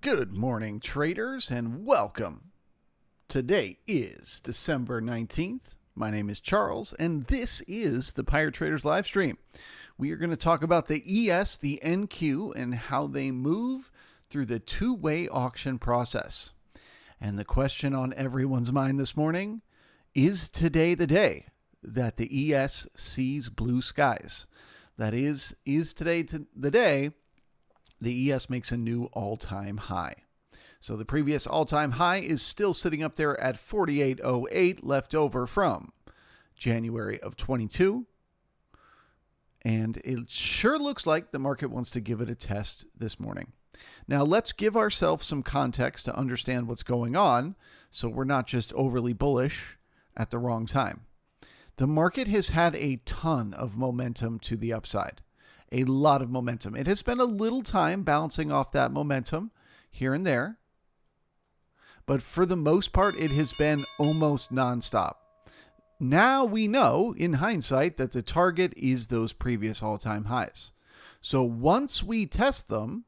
Good morning, traders, and welcome. Today is December 19th. My name is Charles, and this is the Pirate Traders live stream. We are going to talk about the ES, the NQ, and how they move through the two-way auction process. And the question on everyone's mind this morning, is today the day that the ES sees blue skies? That is today the day the ES makes a new all-time high. So the previous all-time high is still sitting up there at 48.08, left over from January of 22. And it sure looks like the market wants to give it a test this morning. Now let's give ourselves some context to understand what's going on so we're not just overly bullish at the wrong time. The market has had a ton of momentum to the upside. A lot of momentum. It has spent a little time bouncing off that momentum here and there. But for the most part, it has been almost nonstop. Now we know, in hindsight, that the target is those previous all-time highs. So once we test them,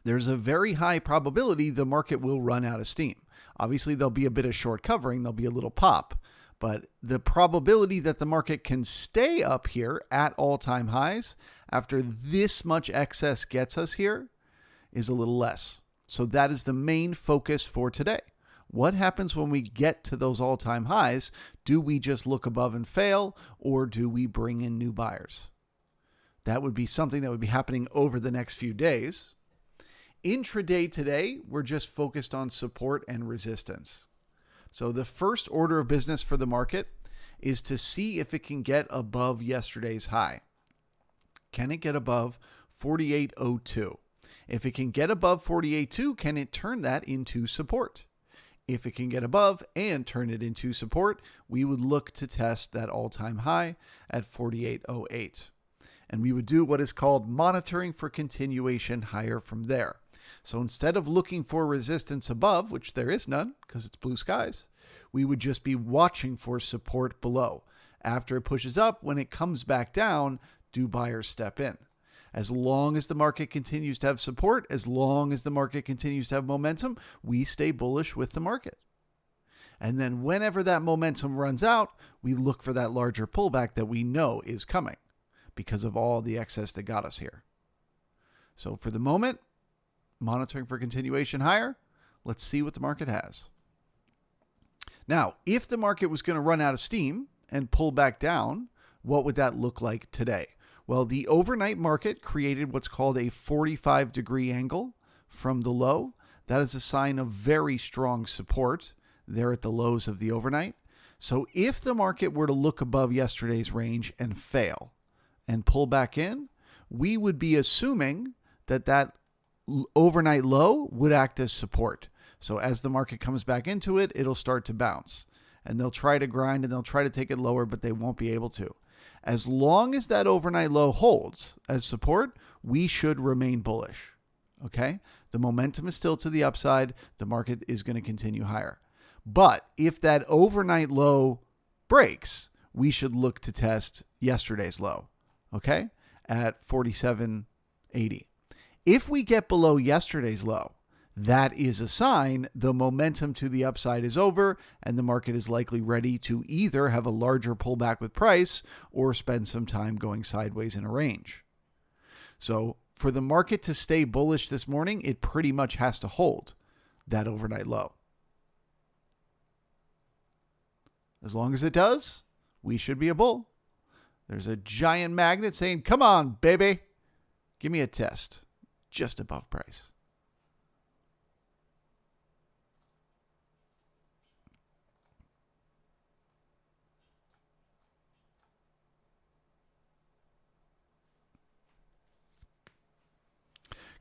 there's a very high probability the market will run out of steam. Obviously, there'll be a bit of short covering. There'll be a little pop. But the probability that the market can stay up here at all-time highs after this much excess gets us here is a little less. So that is the main focus for today. What happens when we get to those all-time highs? Do we just look above and fail, or do we bring in new buyers? That would be something that would be happening over the next few days. Intraday today, we're just focused on support and resistance. So the first order of business for the market is to see if it can get above yesterday's high. Can it get above 48.02? If it can get above 48.2, can it turn that into support? If it can get above and turn it into support, we would look to test that all-time high at 48.08. And we would do what is called monitoring for continuation higher from there. So instead of looking for resistance above, which there is none because it's blue skies, we would just be watching for support below. After it pushes up, when it comes back down, do buyers step in? As long as the market continues to have support, as long as the market continues to have momentum, we stay bullish with the market. And then whenever that momentum runs out, we look for that larger pullback that we know is coming because of all the excess that got us here. So for the moment, monitoring for continuation higher. Let's see what the market has. Now, if the market was going to run out of steam and pull back down, what would that look like today? Well, the overnight market created what's called a 45-degree angle from the low. That is a sign of very strong support there at the lows of the overnight. So if the market were to look above yesterday's range and fail and pull back in, we would be assuming that overnight low would act as support. So as the market comes back into it, it'll start to bounce. And they'll try to grind and they'll try to take it lower, but they won't be able to. As long as that overnight low holds as support, we should remain bullish. Okay? The momentum is still to the upside. The market is going to continue higher. But if that overnight low breaks, we should look to test yesterday's low. Okay? At 47.80. If we get below yesterday's low, that is a sign the momentum to the upside is over and the market is likely ready to either have a larger pullback with price or spend some time going sideways in a range. So for the market to stay bullish this morning, it pretty much has to hold that overnight low. As long as it does, we should be a bull. There's a giant magnet saying, come on, baby, give me a test. Just above price.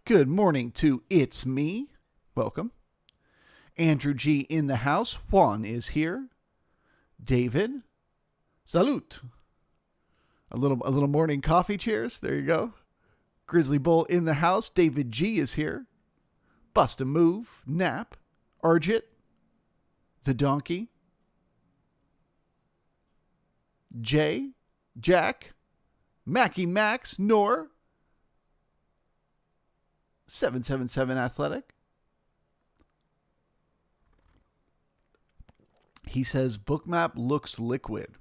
Good morning to It's Me. Welcome. Andrew G in the house. Juan is here. David. Salute. A little morning coffee cheers. There you go. Grizzly Bull in the house. David G is here. Bust a Move. Nap. Arjit. The Donkey. Jay. Jack. Mackie Max. Nor. 777 Athletic. He says Bookmap looks liquid.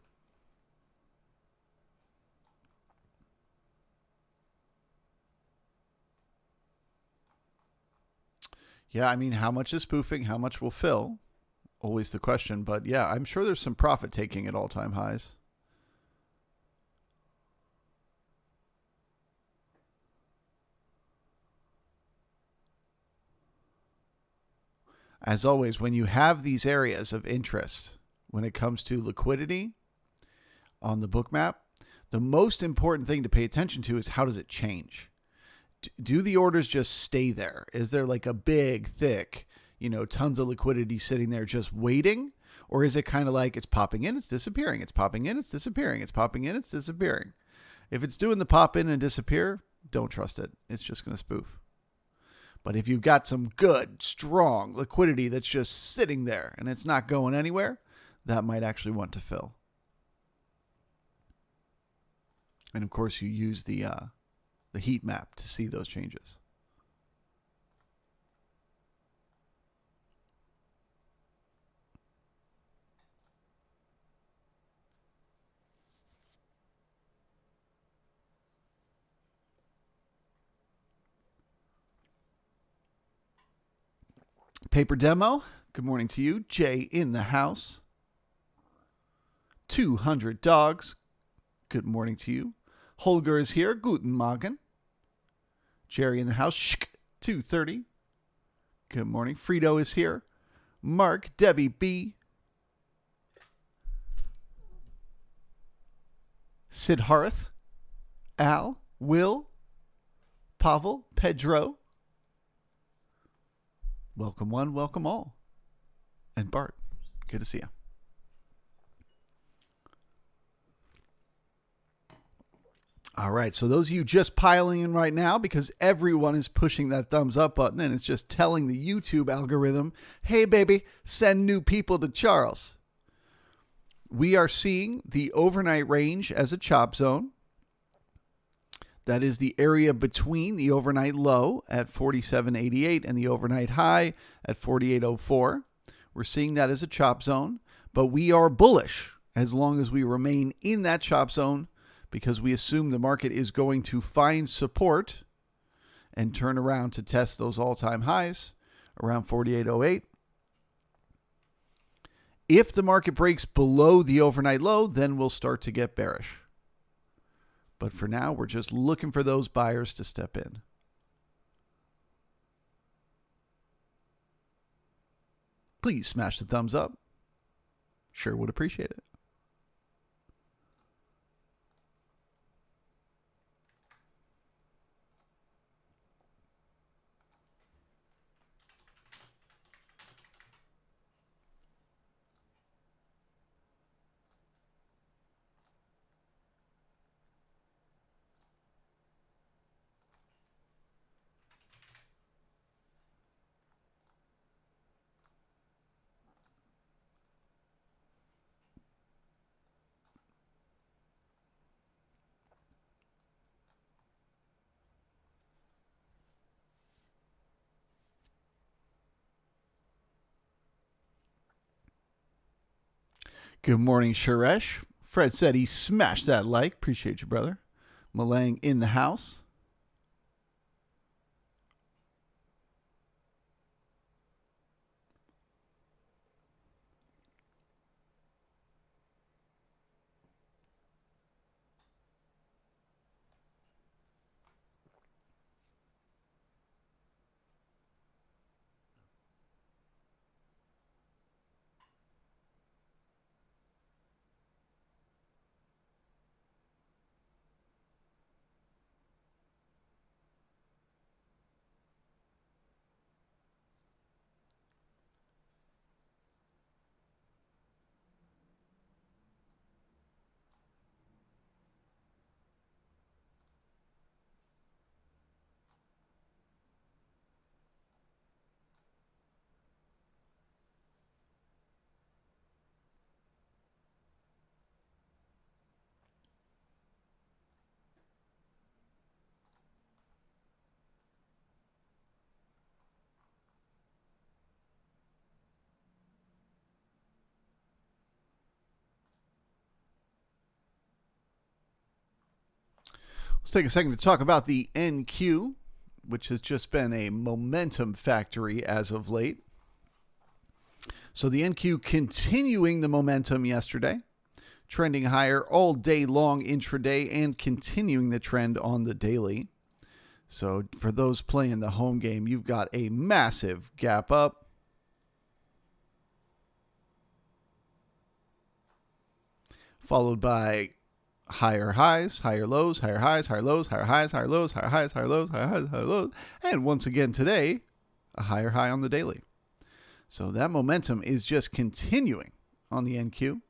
Yeah, I mean, how much is spoofing? How much will fill? Always the question. But yeah, I'm sure there's some profit taking at all-time highs. As always, when you have these areas of interest, when it comes to liquidity on the Bookmap, the most important thing to pay attention to is how does it change? Do the orders just stay there? Is there like a big, thick, tons of liquidity sitting there just waiting? Or is it kind of like it's popping in, it's disappearing, it's popping in, it's disappearing, it's popping in, it's disappearing? If it's doing the pop in and disappear, don't trust it. It's just going to spoof. But if you've got some good, strong liquidity that's just sitting there and it's not going anywhere, that might actually want to fill. And of course, you use the heat map to see those changes. Paper demo. Good morning to you. Jay in the house. 200 dogs. Good morning to you. Holger is here. Guten Morgen. Jerry in the house. Shk. 230. Good morning. Frito is here. Mark. Debbie B. Siddharth. Al. Will. Pavel. Pedro. Welcome one, welcome all. And Bart, good to see you. All right, so those of you just piling in right now, because everyone is pushing that thumbs up button and it's just telling the YouTube algorithm, hey baby, send new people to Charles. We are seeing the overnight range as a chop zone. That is the area between the overnight low at 47.88 and the overnight high at 48.04. We're seeing that as a chop zone, but we are bullish as long as we remain in that chop zone because we assume the market is going to find support and turn around to test those all-time highs around 48.08. If the market breaks below the overnight low, then we'll start to get bearish. But for now, we're just looking for those buyers to step in. Please smash the thumbs up. Sure would appreciate it. Good morning, Suresh. Fred said he smashed that like. Appreciate you, brother. Malang in the house. Let's take a second to talk about the NQ, which has just been a momentum factory as of late. So the NQ continuing the momentum yesterday, trending higher all day long intraday and continuing the trend on the daily. So for those playing the home game, you've got a massive gap up. Followed by higher highs, higher lows, higher highs, higher lows, higher highs, higher lows, higher highs, higher lows, higher highs, higher lows. And once again today, a higher high on the daily. So that momentum is just continuing on the NQ.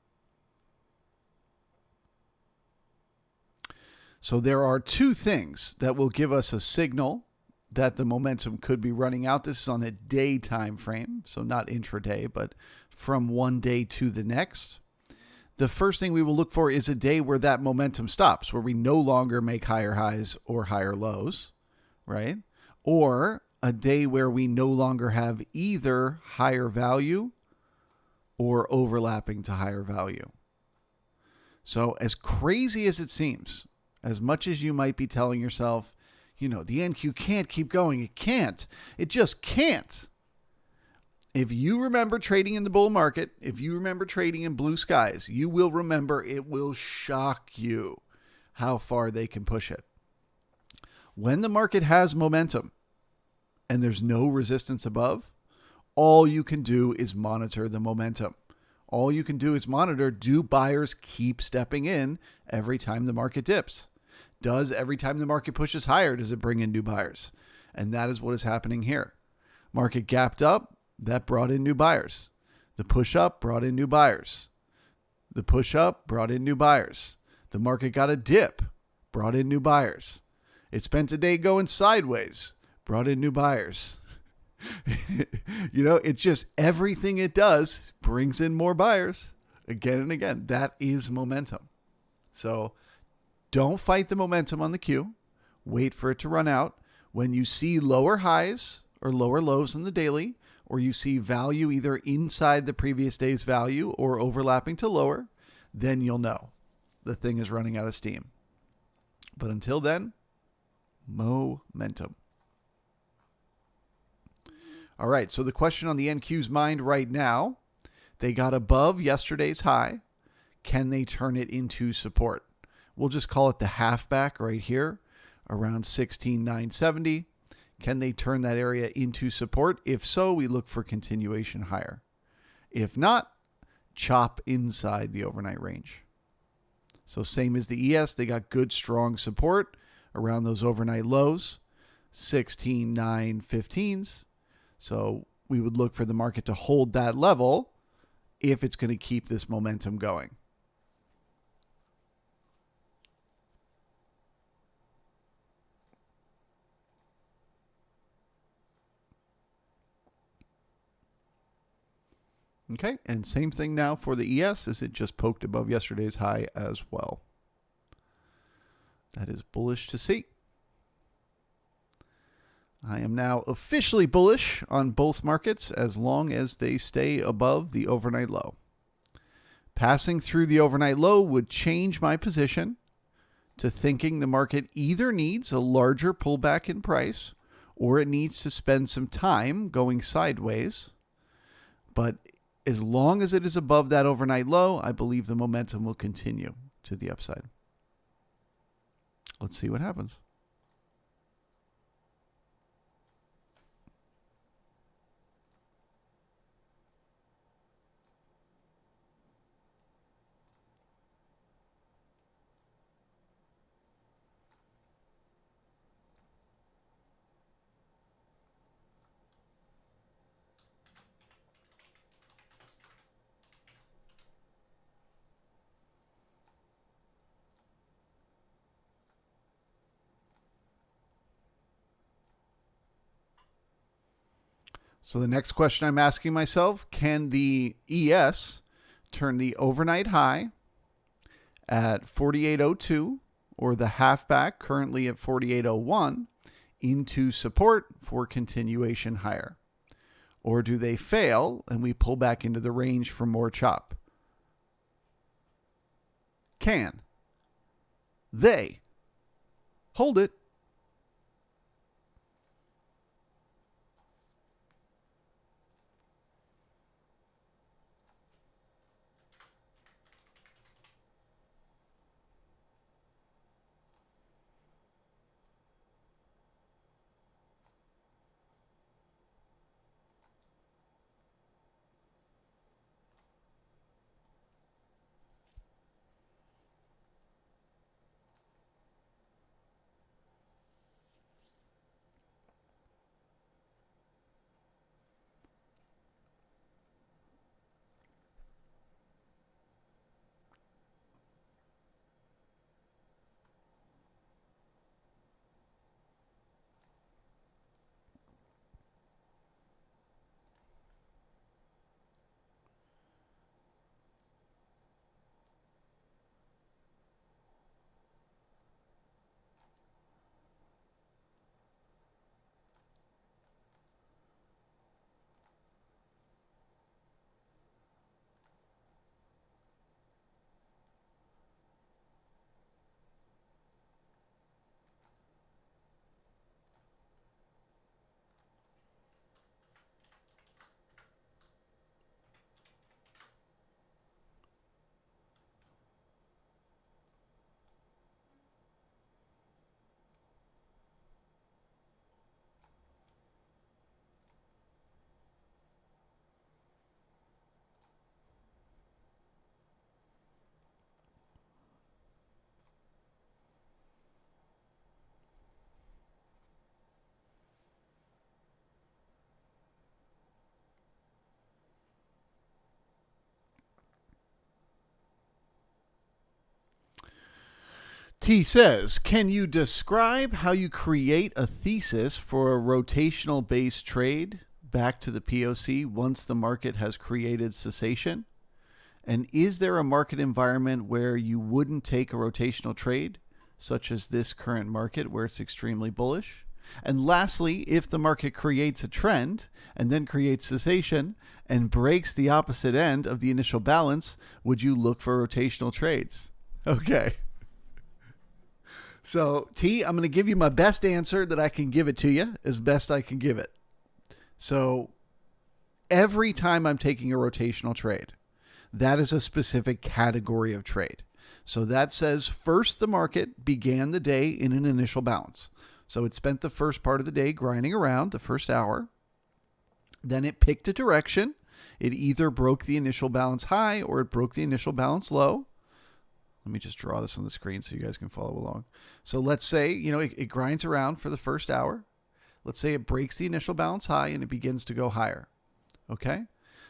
So there are two things that will give us a signal that the momentum could be running out. This is on a day time frame, so not intraday, but from one day to the next. The first thing we will look for is a day where that momentum stops, where we no longer make higher highs or higher lows, right? Or a day where we no longer have either higher value or overlapping to higher value. So as crazy as it seems, as much as you might be telling yourself, the NQ can't keep going. It can't. It just can't. If you remember trading in the bull market, if you remember trading in blue skies, you will remember it will shock you how far they can push it. When the market has momentum and there's no resistance above, all you can do is monitor the momentum. All you can do is monitor, do buyers keep stepping in every time the market dips? Does every time the market pushes higher, does it bring in new buyers? And that is what is happening here. Market gapped up, that brought in new buyers. The push up brought in new buyers. The push up brought in new buyers. The market got a dip, brought in new buyers. It spent a day going sideways, brought in new buyers. It's just everything it does brings in more buyers again and again. That is momentum. So don't fight the momentum on the Q. Wait for it to run out. When you see lower highs or lower lows in the daily, or you see value either inside the previous day's value or overlapping to lower, then you'll know the thing is running out of steam. But until then, momentum. All right, so the question on the NQ's mind right now, they got above yesterday's high. Can they turn it into support? We'll just call it the halfback right here, around 16,970. Can they turn that area into support? If so, we look for continuation higher. If not, chop inside the overnight range. So same as the ES, they got good, strong support around those overnight lows, 16,915s. So we would look for the market to hold that level if it's going to keep this momentum going. Okay, and same thing now for the ES, as it just poked above yesterday's high as well. That is bullish to see. I am now officially bullish on both markets as long as they stay above the overnight low. Passing through the overnight low would change my position to thinking the market either needs a larger pullback in price or it needs to spend some time going sideways. But as long as it is above that overnight low, I believe the momentum will continue to the upside. Let's see what happens. So the next question I'm asking myself, can the ES turn the overnight high at 48.02 or the halfback currently at 48.01 into support for continuation higher? Or do they fail and we pull back into the range for more chop? Can they Hold it. T says, can you describe how you create a thesis for a rotational based trade back to the POC once the market has created cessation? And is there a market environment where you wouldn't take a rotational trade, such as this current market where it's extremely bullish? And lastly, if the market creates a trend and then creates cessation and breaks the opposite end of the initial balance, would you look for rotational trades? Okay. So, T, I'm going to give you my best answer that I can give it to you as best I can give it. So, every time I'm taking a rotational trade, that is a specific category of trade. So that says first the market began the day in an initial balance. So it spent the first part of the day grinding around, the first hour. Then it picked a direction. It either broke the initial balance high or it broke the initial balance low. Let me just draw this on the screen so you guys can follow along. So let's say, it grinds around for the first hour. Let's say it breaks the initial balance high and it begins to go higher. Okay?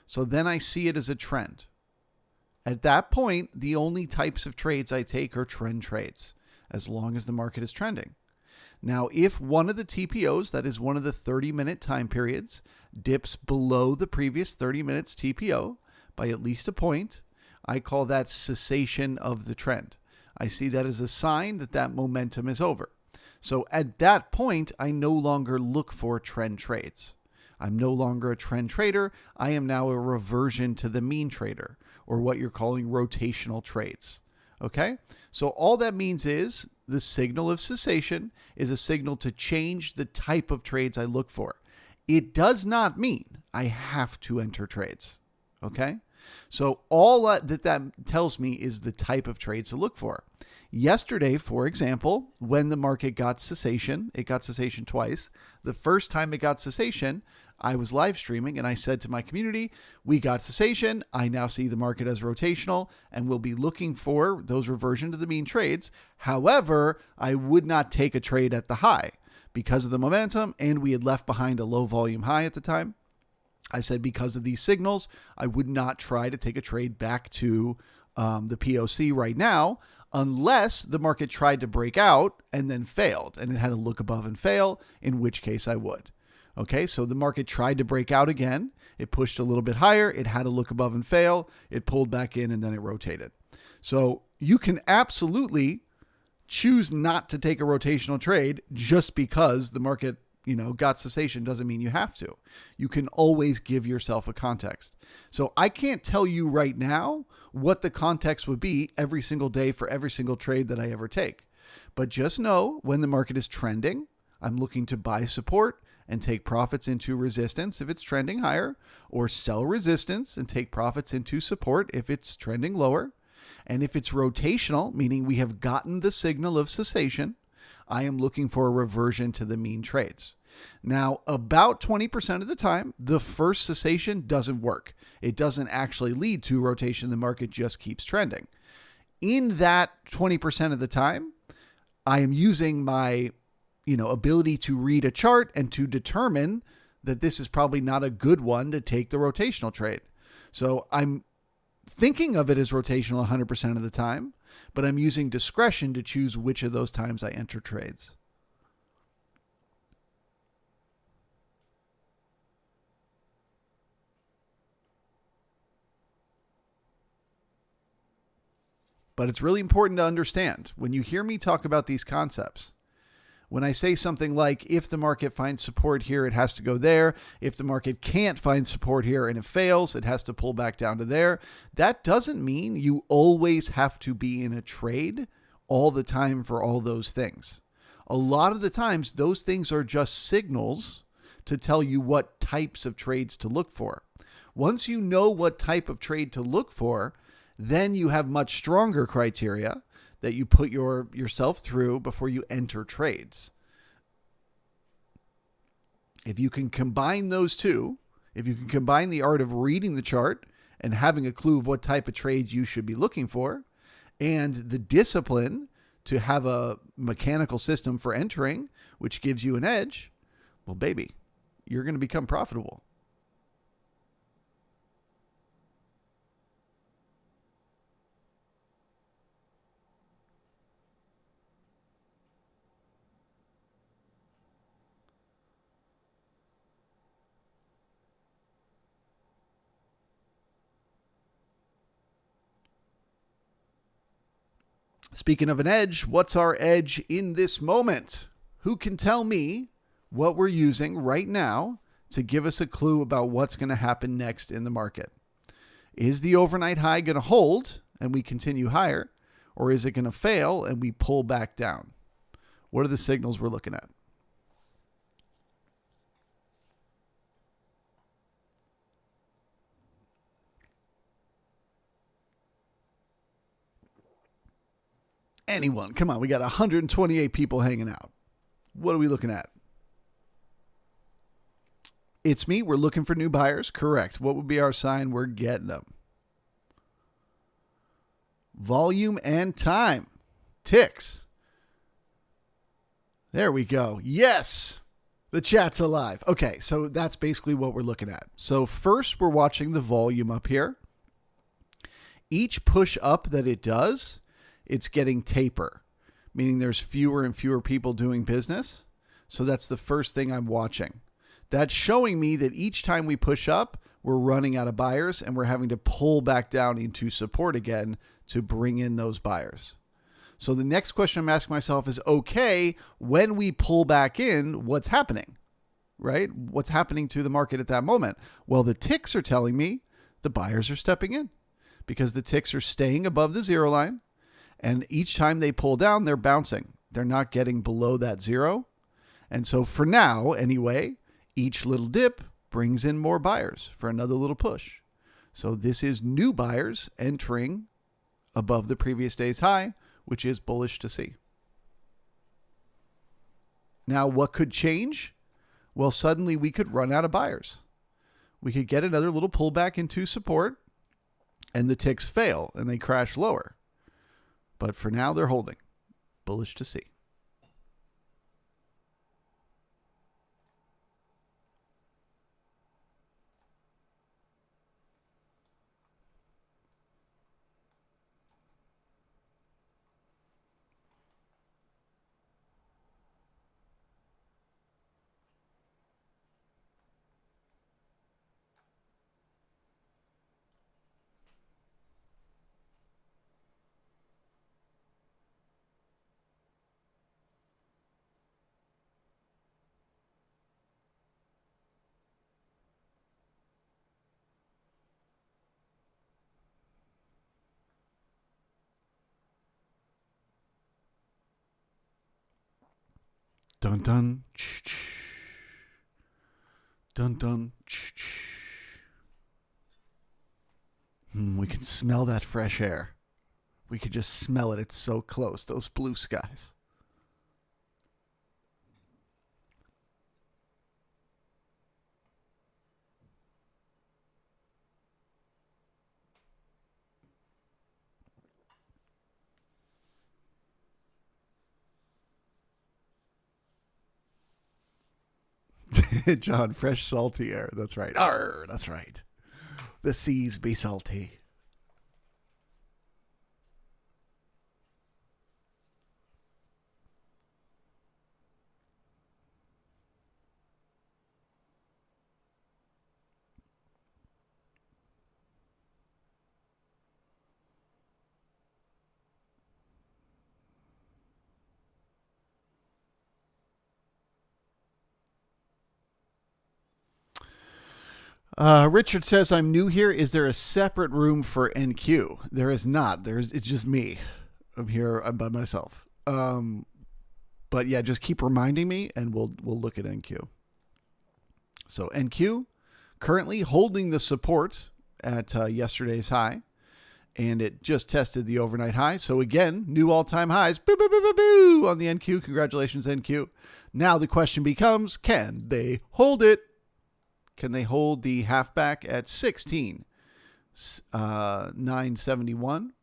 So then I see it as a trend. At that point, the only types of trades I take are trend trades, as long as the market is trending. Now, if one of the TPOs, that is one of the 30-minute time periods, dips below the previous 30 minutes TPO by at least a point, I call that cessation of the trend. I see that as a sign that that momentum is over. So at that point, I no longer look for trend trades. I'm no longer a trend trader. I am now a reversion to the mean trader, or what you're calling rotational trades. Okay? So all that means is the signal of cessation is a signal to change the type of trades I look for. It does not mean I have to enter trades. Okay? So all that tells me is the type of trades to look for. Yesterday, for example, when the market got cessation, it got cessation twice. The first time it got cessation, I was live streaming and I said to my community, we got cessation. I now see the market as rotational and we'll be looking for those reversion to the mean trades. However, I would not take a trade at the high because of the momentum, and we had left behind a low volume high at the time. I said because of these signals, I would not try to take a trade back to the POC right now unless the market tried to break out and then failed and it had to look above and fail, in which case I would. Okay, so the market tried to break out again. It pushed a little bit higher. It had to look above and fail. It pulled back in and then it rotated. So you can absolutely choose not to take a rotational trade just because the market got cessation doesn't mean you have to. You can always give yourself a context. So I can't tell you right now what the context would be every single day for every single trade that I ever take. But just know when the market is trending, I'm looking to buy support and take profits into resistance if it's trending higher, or sell resistance and take profits into support if it's trending lower. And if it's rotational, meaning we have gotten the signal of cessation, I am looking for a reversion to the mean trades. Now, about 20% of the time, the first cessation doesn't work. It doesn't actually lead to rotation. The market just keeps trending. In that 20% of the time, I am using my ability to read a chart and to determine that this is probably not a good one to take the rotational trade. So I'm thinking of it as rotational 100% of the time, but I'm using discretion to choose which of those times I enter trades. But it's really important to understand when you hear me talk about these concepts. When I say something like, if the market finds support here, it has to go there. If the market can't find support here and it fails, it has to pull back down to there. That doesn't mean you always have to be in a trade all the time for all those things. A lot of the times, those things are just signals to tell you what types of trades to look for. Once you know what type of trade to look for, then you have much stronger criteria that you put yourself through before you enter trades. If you can combine those two, if you can combine the art of reading the chart and having a clue of what type of trades you should be looking for, and the discipline to have a mechanical system for entering, which gives you an edge, well, baby, you're going to become profitable. Speaking of an edge, what's our edge in this moment? Who can tell me what we're using right now to give us a clue about what's going to happen next in the market? Is the overnight high going to hold and we continue higher, or is it going to fail and we pull back down? What are the signals we're looking at? Anyone? Come on, we got 128 people hanging out. What are we looking at? It's me. We're looking for new buyers. Correct. What would be our sign? We're getting them. Volume and time. Ticks. There we go. Yes. The chat's alive. Okay, so that's basically what we're looking at. So first, we're watching the volume up here. Each push up that it does, it's getting taper, meaning there's fewer and fewer people doing business. So that's the first thing I'm watching. That's showing me that each time we push up, we're running out of buyers and we're having to pull back down into support again to bring in those buyers. So the next question I'm asking myself is, okay, when we pull back in, what's happening, right? What's happening to the market at that moment? Well, the ticks are telling me the buyers are stepping in because the ticks are staying above the zero line. And each time they pull down, they're bouncing. They're not getting below that zero. And so for now, anyway, each little dip brings in more buyers for another little push. So this is new buyers entering above the previous day's high, which is bullish to see. Now, what could change? Well, suddenly we could run out of buyers. We could get another little pullback into support, and the ticks fail, and they crash lower. But for now, they're holding. Bullish to see. Dun dun. Dun dun. We can smell that fresh air. We could just smell it. It's so close. Those blue skies. John, fresh, salty air. That's right. Arr, that's right. The seas be salty. Richard says, I'm new here. Is there a separate room for NQ? There is not. It's just me. I'm here. I'm by myself. But yeah, just keep reminding me and we'll look at NQ. So NQ currently holding the support at yesterday's high, and it just tested the overnight high. So again, new all-time highs. Boo, boo, boo, boo, boo on the NQ. Congratulations, NQ. Now the question becomes, can they hold it? Can they hold the halfback at 16,971?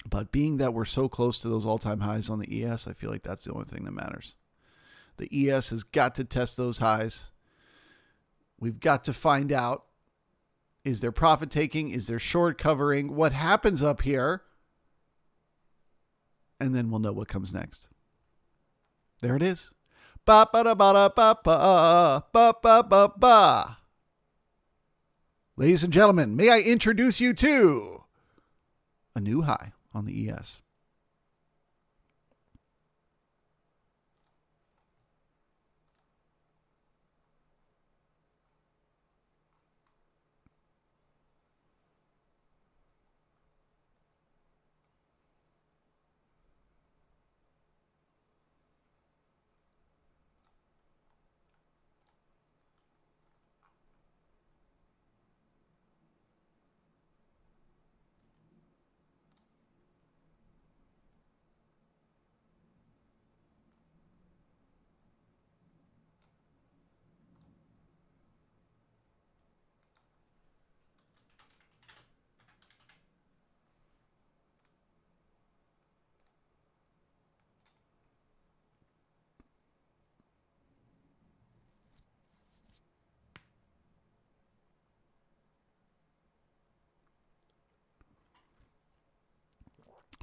But being that we're so close to those all-time highs on the ES, I feel like that's the only thing that matters. The ES has got to test those highs. We've got to find out, is there profit taking? Is there short covering? What happens up here? And then we'll know what comes next. There it is. Ba ba da ba da ba ba ba ba ba ba. Ladies and gentlemen, may I introduce you to a new high on the ES.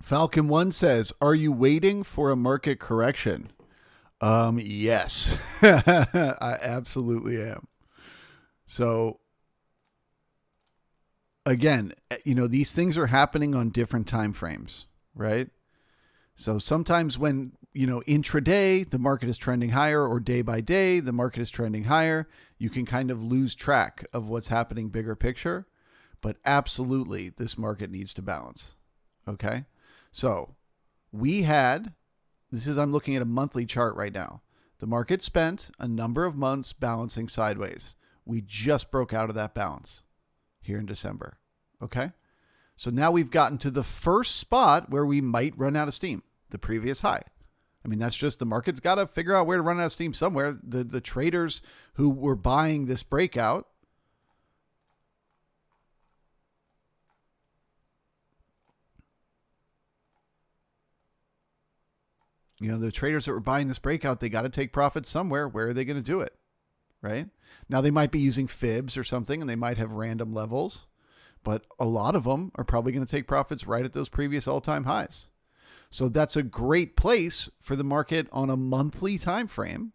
Falcon 1 says, are you waiting for a market correction? Yes, I absolutely am. So again, these things are happening on different time frames, right? So sometimes when, intraday, the market is trending higher, or day by day, the market is trending higher, you can kind of lose track of what's happening bigger picture. But absolutely, this market needs to balance. Okay. So I'm looking at a monthly chart right now. The market spent a number of months balancing sideways. We just broke out of that balance here in December. Okay. So now we've gotten to the first spot where we might run out of steam, the previous high. I mean, that's just the market's got to figure out where to run out of steam somewhere. The traders who were buying this breakout, the traders that were buying this breakout, they got to take profits somewhere. Where are they going to do it? Right? Now they might be using fibs or something, and they might have random levels, but a lot of them are probably going to take profits right at those previous all-time highs. So that's a great place for the market on a monthly time frame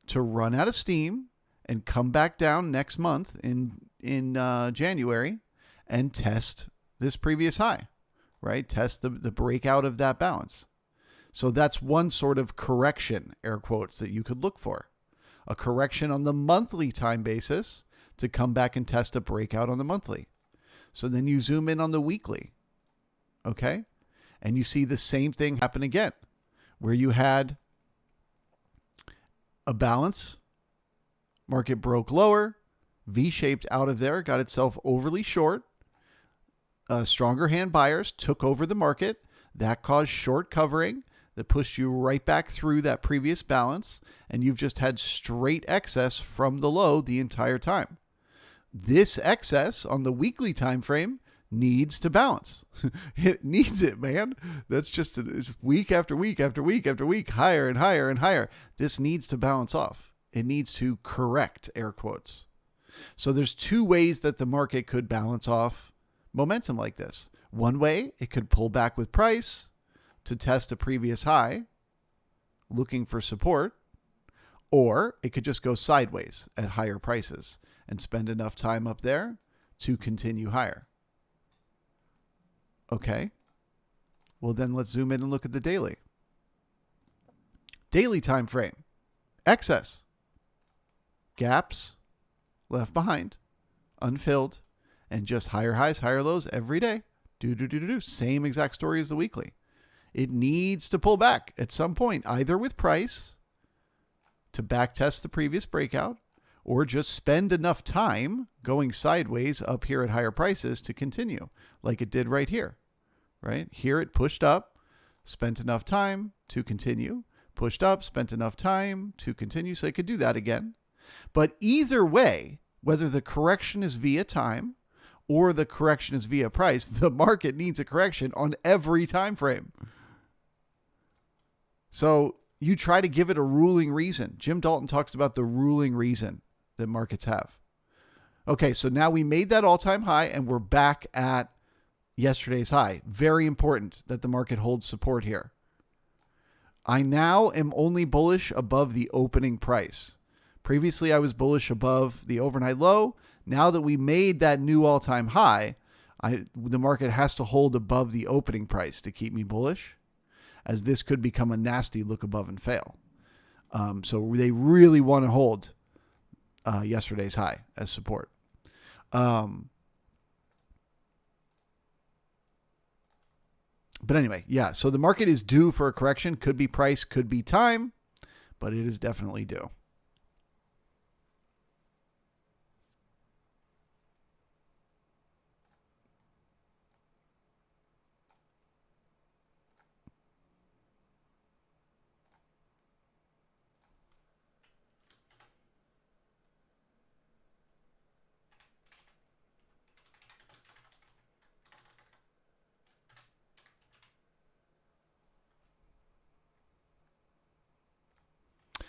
to run out of steam and come back down next month in January and test this previous high, right? Test the breakout of that balance. So that's one sort of correction, air quotes, that you could look for. A correction on the monthly time basis to come back and test a breakout on the monthly. So then you zoom in on the weekly, okay? And you see the same thing happen again, where you had a balance. Market broke lower, V-shaped out of there, got itself overly short. Stronger hand buyers took over the market. That caused short covering that pushed you right back through that previous balance, and you've just had straight excess from the low the entire time. This excess on the weekly time frame needs to balance. It needs it, man. That's just it's week after week after week after week, higher and higher and higher. This needs to balance off. It needs to correct, air quotes. So there's two ways that the market could balance off momentum like this. One way, it could pull back with price to test a previous high, looking for support, or it could just go sideways at higher prices and spend enough time up there to continue higher. Okay. Well, then let's zoom in and look at the daily. Daily time frame. Excess. Gaps left behind, unfilled, and just higher highs, higher lows every day. Same exact story as the weekly. It needs to pull back at some point, either with price to back test the previous breakout, or just spend enough time going sideways up here at higher prices to continue, like it did right here. Right here, it pushed up, spent enough time to continue, pushed up, spent enough time to continue, so it could do that again. But either way, whether the correction is via time or the correction is via price, the market needs a correction on every time frame. So you try to give it a ruling reason. Jim Dalton talks about the ruling reason that markets have. Okay, so now we made that all-time high and we're back at yesterday's high. Very important that the market holds support here. I now am only bullish above the opening price. Previously, I was bullish above the overnight low. Now that we made that new all-time high, the market has to hold above the opening price to keep me bullish, as this could become a nasty look above and fail. So they really want to hold yesterday's high as support. But anyway, yeah, so the market is due for a correction. Could be price, could be time, but it is definitely due.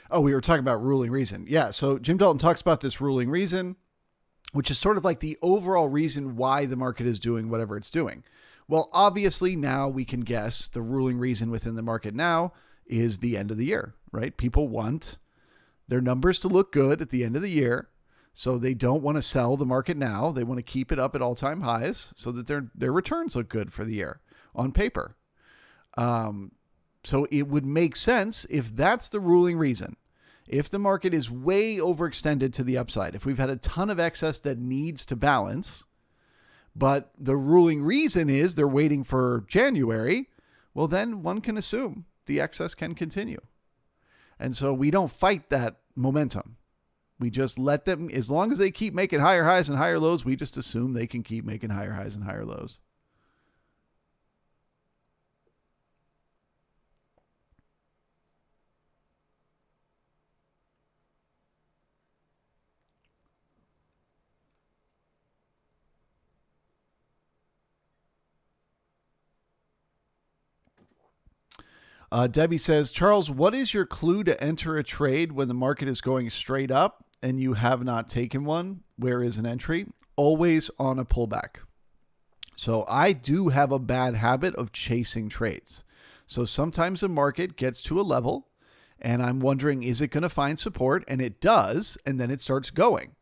Oh, we were talking about ruling reason. Yeah, so Jim Dalton talks about this ruling reason, which is sort of like the overall reason why the market is doing whatever it's doing. Well, obviously now we can guess the ruling reason within the market now is the end of the year, right? People want their numbers to look good at the end of the year, so they don't want to sell the market now. They want to keep it up at all-time highs so that their returns look good for the year on paper. So it would make sense if that's the ruling reason. If the market is way overextended to the upside, if we've had a ton of excess that needs to balance, but the ruling reason is they're waiting for January, well, then one can assume the excess can continue. And so we don't fight that momentum. We just let them, as long as they keep making higher highs and higher lows, we just assume they can keep making higher highs and higher lows. Debbie says, Charles, what is your clue to enter a trade when the market is going straight up and you have not taken one? Where is an entry? Always on a pullback. So I do have a bad habit of chasing trades. So sometimes the market gets to a level and I'm wondering, is it going to find support? And it does. And then it starts going,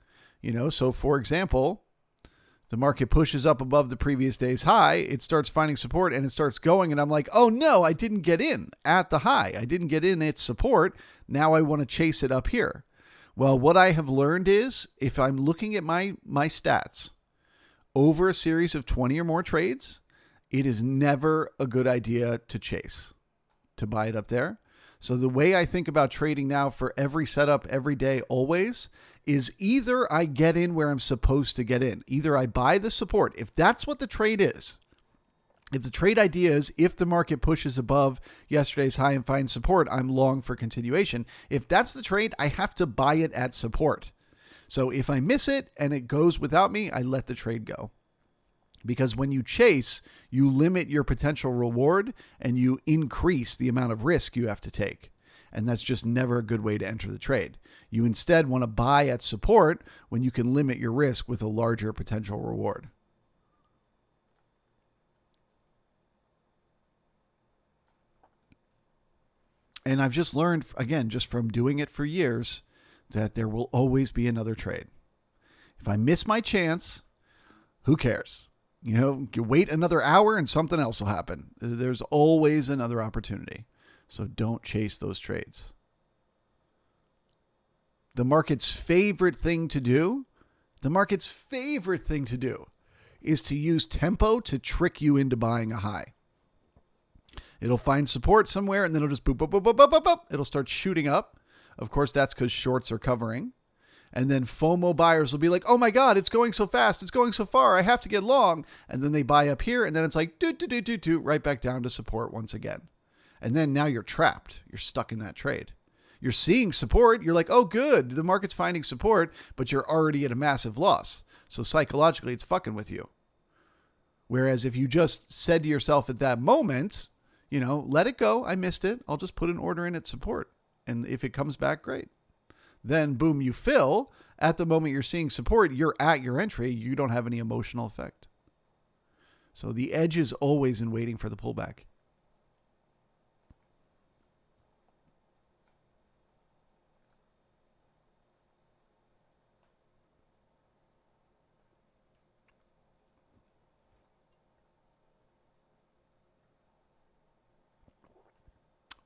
so for example, the market pushes up above the previous day's high, it starts finding support and it starts going. And I'm like, oh no, I didn't get in at the high. I didn't get in its support. Now I want to chase it up here. Well, what I have learned is if I'm looking at my stats over a series of 20 or more trades, it is never a good idea to chase, to buy it up there. So the way I think about trading now for every setup, every day, always, is either I get in where I'm supposed to get in. Either I buy the support. If that's what the trade is, if the trade idea is if the market pushes above yesterday's high and finds support, I'm long for continuation. If that's the trade, I have to buy it at support. So if I miss it and it goes without me, I let the trade go. Because when you chase, you limit your potential reward and you increase the amount of risk you have to take. And that's just never a good way to enter the trade. You instead want to buy at support when you can limit your risk with a larger potential reward. And I've just learned, again, just from doing it for years, that there will always be another trade. If I miss my chance, who cares? You wait another hour and something else will happen. There's always another opportunity. So don't chase those trades. The market's favorite thing to do is to use tempo to trick you into buying a high. It'll find support somewhere and then it'll just boop, boop, boop, boop, boop, boop, boop. It'll start shooting up. Of course, that's because shorts are covering. And then FOMO buyers will be like, oh my God, it's going so fast. It's going so far. I have to get long. And then they buy up here. And then it's like, right back down to support once again. And then now you're trapped. You're stuck in that trade. You're seeing support. You're like, oh, good. The market's finding support, but you're already at a massive loss. So psychologically, it's fucking with you. Whereas if you just said to yourself at that moment, let it go. I missed it. I'll just put an order in at support. And if it comes back, great. Then boom, you fill. At the moment you're seeing support, you're at your entry. You don't have any emotional effect. So the edge is always in waiting for the pullback.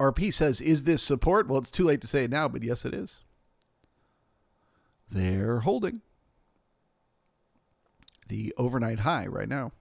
RP says, is this support? Well, it's too late to say it now, but yes, it is. They're holding the overnight high right now.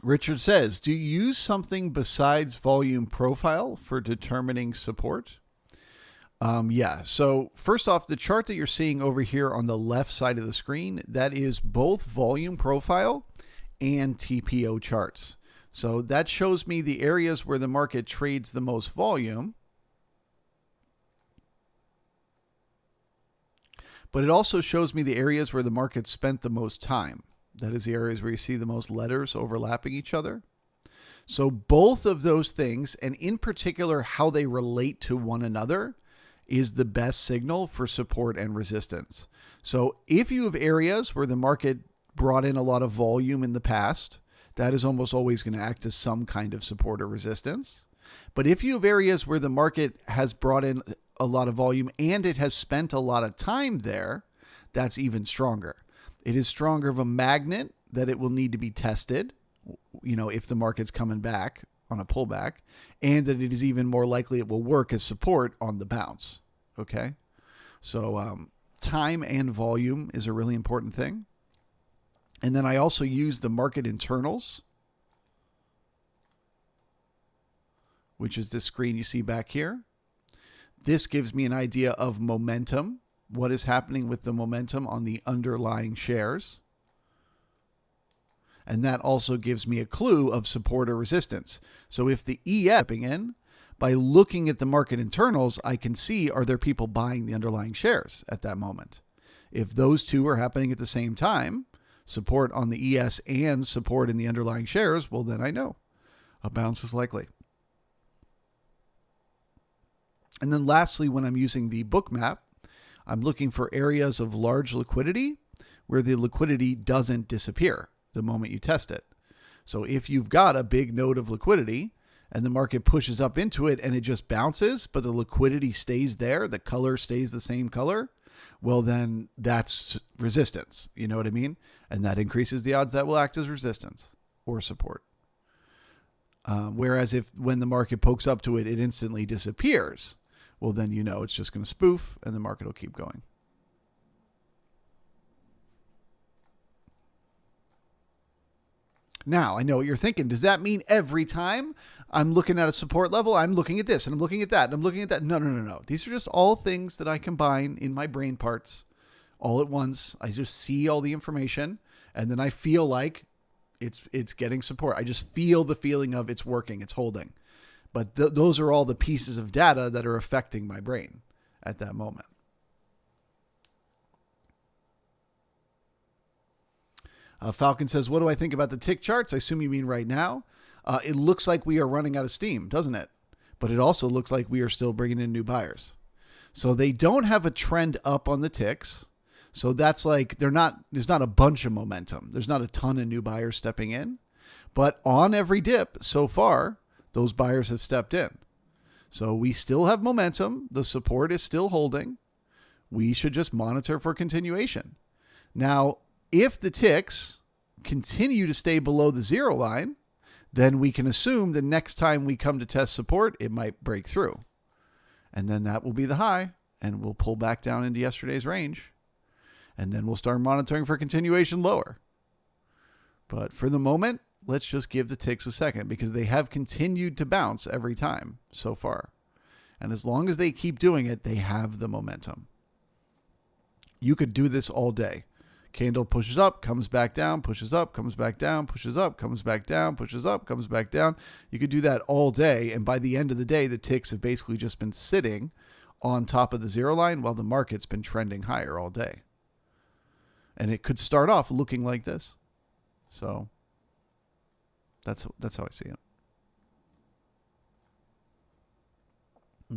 Richard says, do you use something besides volume profile for determining support? Yeah. So first off, the chart that you're seeing over here on the left side of the screen, that is both volume profile and TPO charts. So that shows me the areas where the market trades the most volume. But it also shows me the areas where the market spent the most time. That is the areas where you see the most letters overlapping each other. So both of those things, and in particular how they relate to one another, is the best signal for support and resistance. So if you have areas where the market brought in a lot of volume in the past, that is almost always going to act as some kind of support or resistance. But if you have areas where the market has brought in a lot of volume and it has spent a lot of time there, that's even stronger. It is stronger of a magnet that it will need to be tested, if the market's coming back on a pullback, and that it is even more likely it will work as support on the bounce. Okay. So time and volume is a really important thing. And then I also use the market internals, which is this screen you see back here. This gives me an idea of momentum. What is happening with the momentum on the underlying shares. And that also gives me a clue of support or resistance. So if the EF stepping in, by looking at the market internals, I can see, are there people buying the underlying shares at that moment? If those two are happening at the same time, support on the ES and support in the underlying shares, well, then I know a bounce is likely. And then lastly, when I'm using the Bookmap, I'm looking for areas of large liquidity where the liquidity doesn't disappear the moment you test it. So if you've got a big node of liquidity and the market pushes up into it and it just bounces, but the liquidity stays there, the color stays the same color, well, then that's resistance. You know what I mean? And that increases the odds that will act as resistance or support. Whereas when the market pokes up to it, it instantly disappears. Well, then you know it's just going to spoof and the market will keep going. Now, I know what you're thinking. Does that mean every time I'm looking at a support level, I'm looking at this and I'm looking at that and I'm looking at that? No. These are just all things that I combine in my brain parts all at once. I just see all the information and then I feel like it's getting support. I just feel the feeling of it's working, it's holding. But those are all the pieces of data that are affecting my brain at that moment. Falcon says, what do I think about the tick charts? I assume you mean right now. It looks like we are running out of steam, doesn't it? But it also looks like we are still bringing in new buyers. So they don't have a trend up on the ticks. So that's like there's not a bunch of momentum. There's not a ton of new buyers stepping in. But on every dip so far, those buyers have stepped in. So we still have momentum. The support is still holding. We should just monitor for continuation. Now, if the ticks continue to stay below the zero line, then we can assume the next time we come to test support, it might break through. And then that will be the high, and we'll pull back down into yesterday's range. And then we'll start monitoring for continuation lower. But for the moment, let's just give the ticks a second because they have continued to bounce every time so far. And as long as they keep doing it, they have the momentum. You could do this all day. Candle pushes up, comes back down, pushes up, comes back down, pushes up, comes back down, pushes up, comes back down. You could do that all day. And by the end of the day, the ticks have basically just been sitting on top of the zero line while the market's been trending higher all day. And it could start off looking like this. So that's how I see it.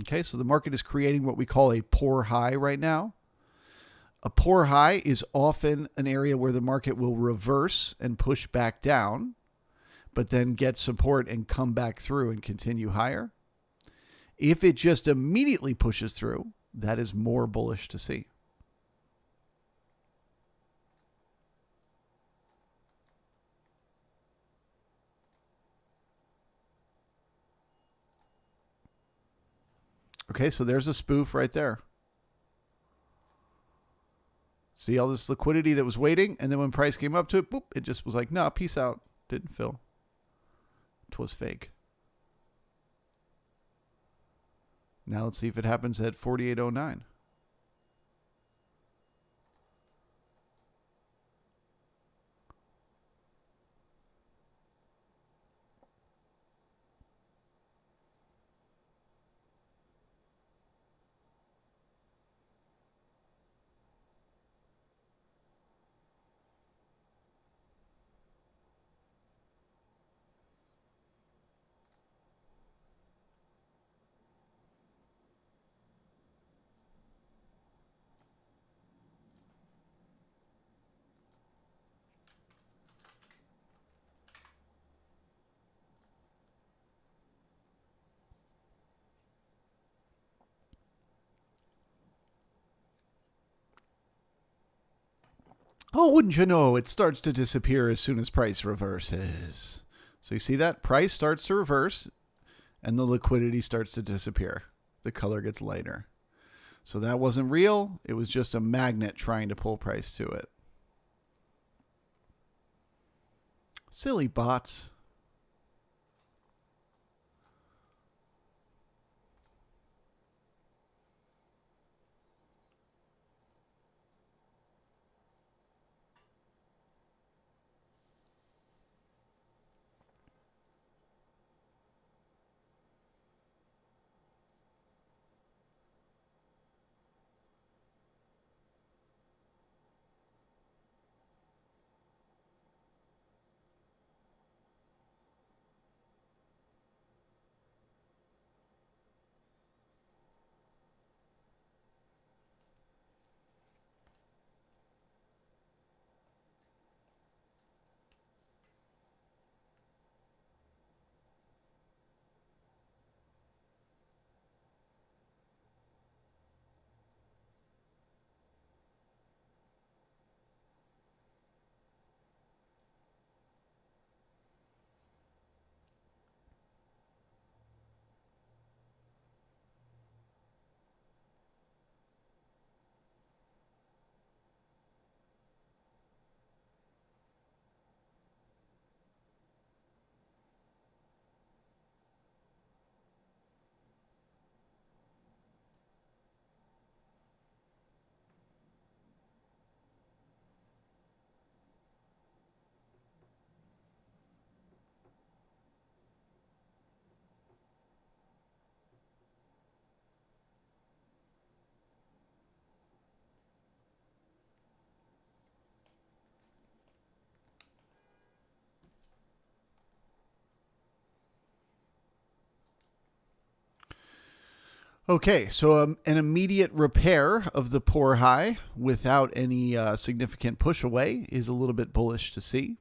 Okay, so the market is creating what we call a poor high right now. A poor high is often an area where the market will reverse and push back down, but then get support and come back through and continue higher. If it just immediately pushes through, that is more bullish to see. Okay, so there's a spoof right there. See all this liquidity that was waiting, and then when price came up to it, boop, it just was like, nah, peace out. Didn't fill. It was fake. Now let's see if it happens at 48.09. Oh, wouldn't you know, it starts to disappear as soon as price reverses. So you see that? Price starts to reverse and the liquidity starts to disappear. The color gets lighter. So that wasn't real. It was just a magnet trying to pull price to it. Silly bots. Okay, so an immediate repair of the poor high without any significant push away is a little bit bullish to see.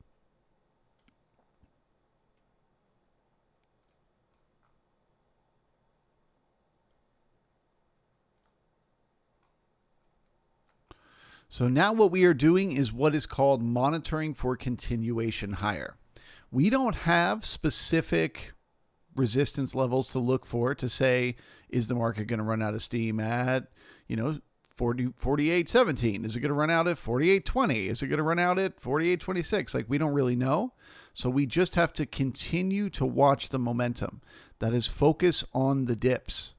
So now what we are doing is what is called monitoring for continuation higher. We don't have specific resistance levels to look for to say, is the market going to run out of steam at, 48.17? Is it going to run out at 48.20? Is it going to run out at 48.26? Like, we don't really know. So we just have to continue to watch the momentum. That is, focus on the dips.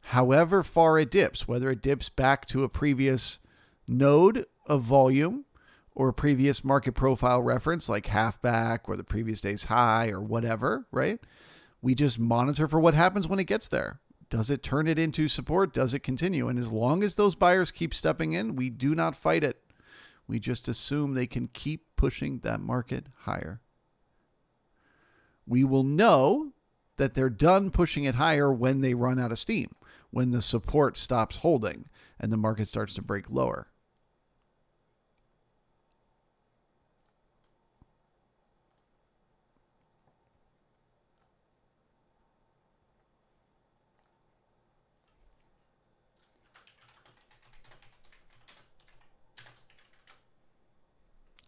However far it dips, whether it dips back to a previous node of volume or a previous market profile reference like half back or the previous day's high or whatever, right? We just monitor for what happens when it gets there. Does it turn it into support? Does it continue? And as long as those buyers keep stepping in, we do not fight it. We just assume they can keep pushing that market higher. We will know that they're done pushing it higher when they run out of steam, when the support stops holding and the market starts to break lower.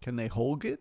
Can they hold it?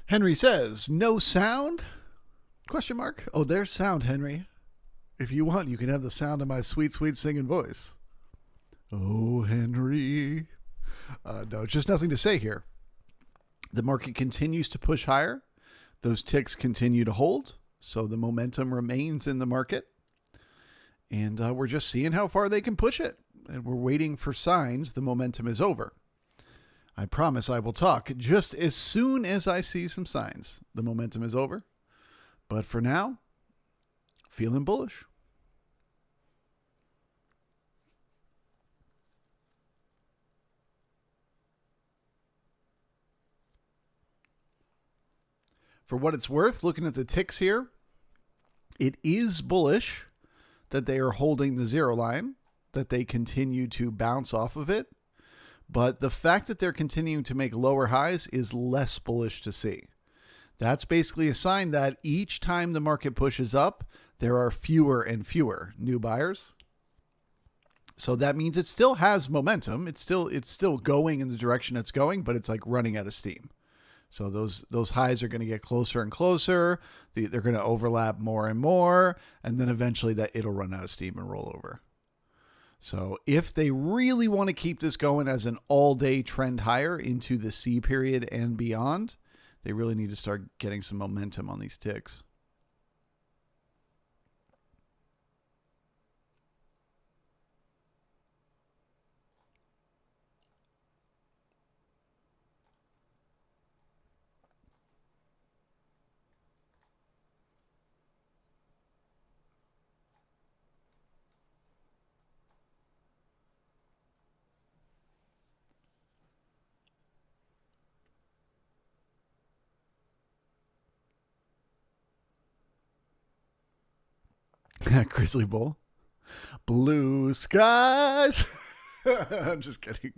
Henry says, no sound? Question mark. Oh, there's sound, Henry. If you want, you can have the sound of my sweet, sweet singing voice. Oh, Henry. No, just nothing to say here. The market continues to push higher. Those ticks continue to hold. So the momentum remains in the market. And we're just seeing how far they can push it. And we're waiting for signs the momentum is over. I promise I will talk just as soon as I see some signs the momentum is over. But for now, feeling bullish. For what it's worth, looking at the ticks here, it is bullish that they are holding the zero line, that they continue to bounce off of it. But the fact that they're continuing to make lower highs is less bullish to see. That's basically a sign that each time the market pushes up, there are fewer and fewer new buyers. So that means it still has momentum. It's still going in the direction it's going, but it's like running out of steam. So those highs are going to get closer and closer. They're going to overlap more and more, and then eventually that it'll run out of steam and roll over. So if they really want to keep this going as an all-day trend higher into the C period and beyond, they really need to start getting some momentum on these ticks. Grizzly Bull. Blue skies. I'm just kidding.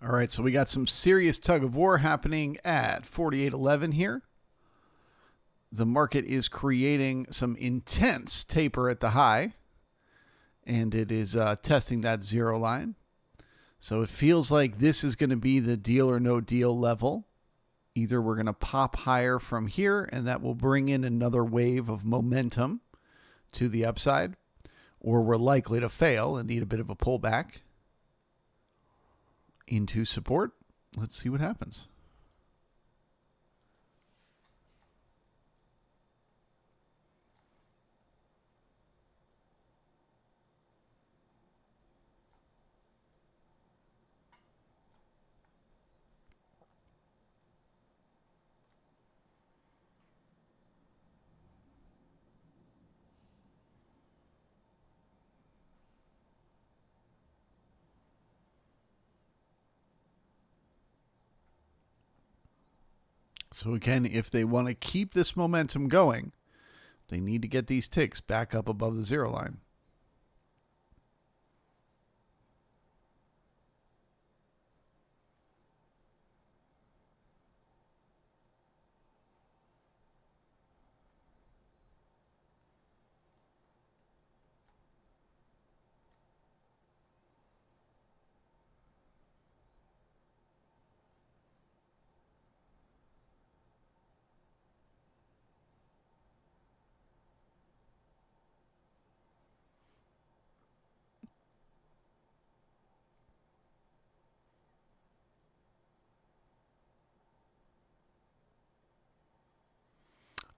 All right, so we got some serious tug of war happening at 48.11 here. The market is creating some intense taper at the high, and it is testing that zero line. So it feels like this is going to be the deal or no deal level. Either we're going to pop higher from here, and that will bring in another wave of momentum to the upside, or we're likely to fail and need a bit of a pullback into support. Let's see what happens. So again, if they want to keep this momentum going, they need to get these ticks back up above the zero line.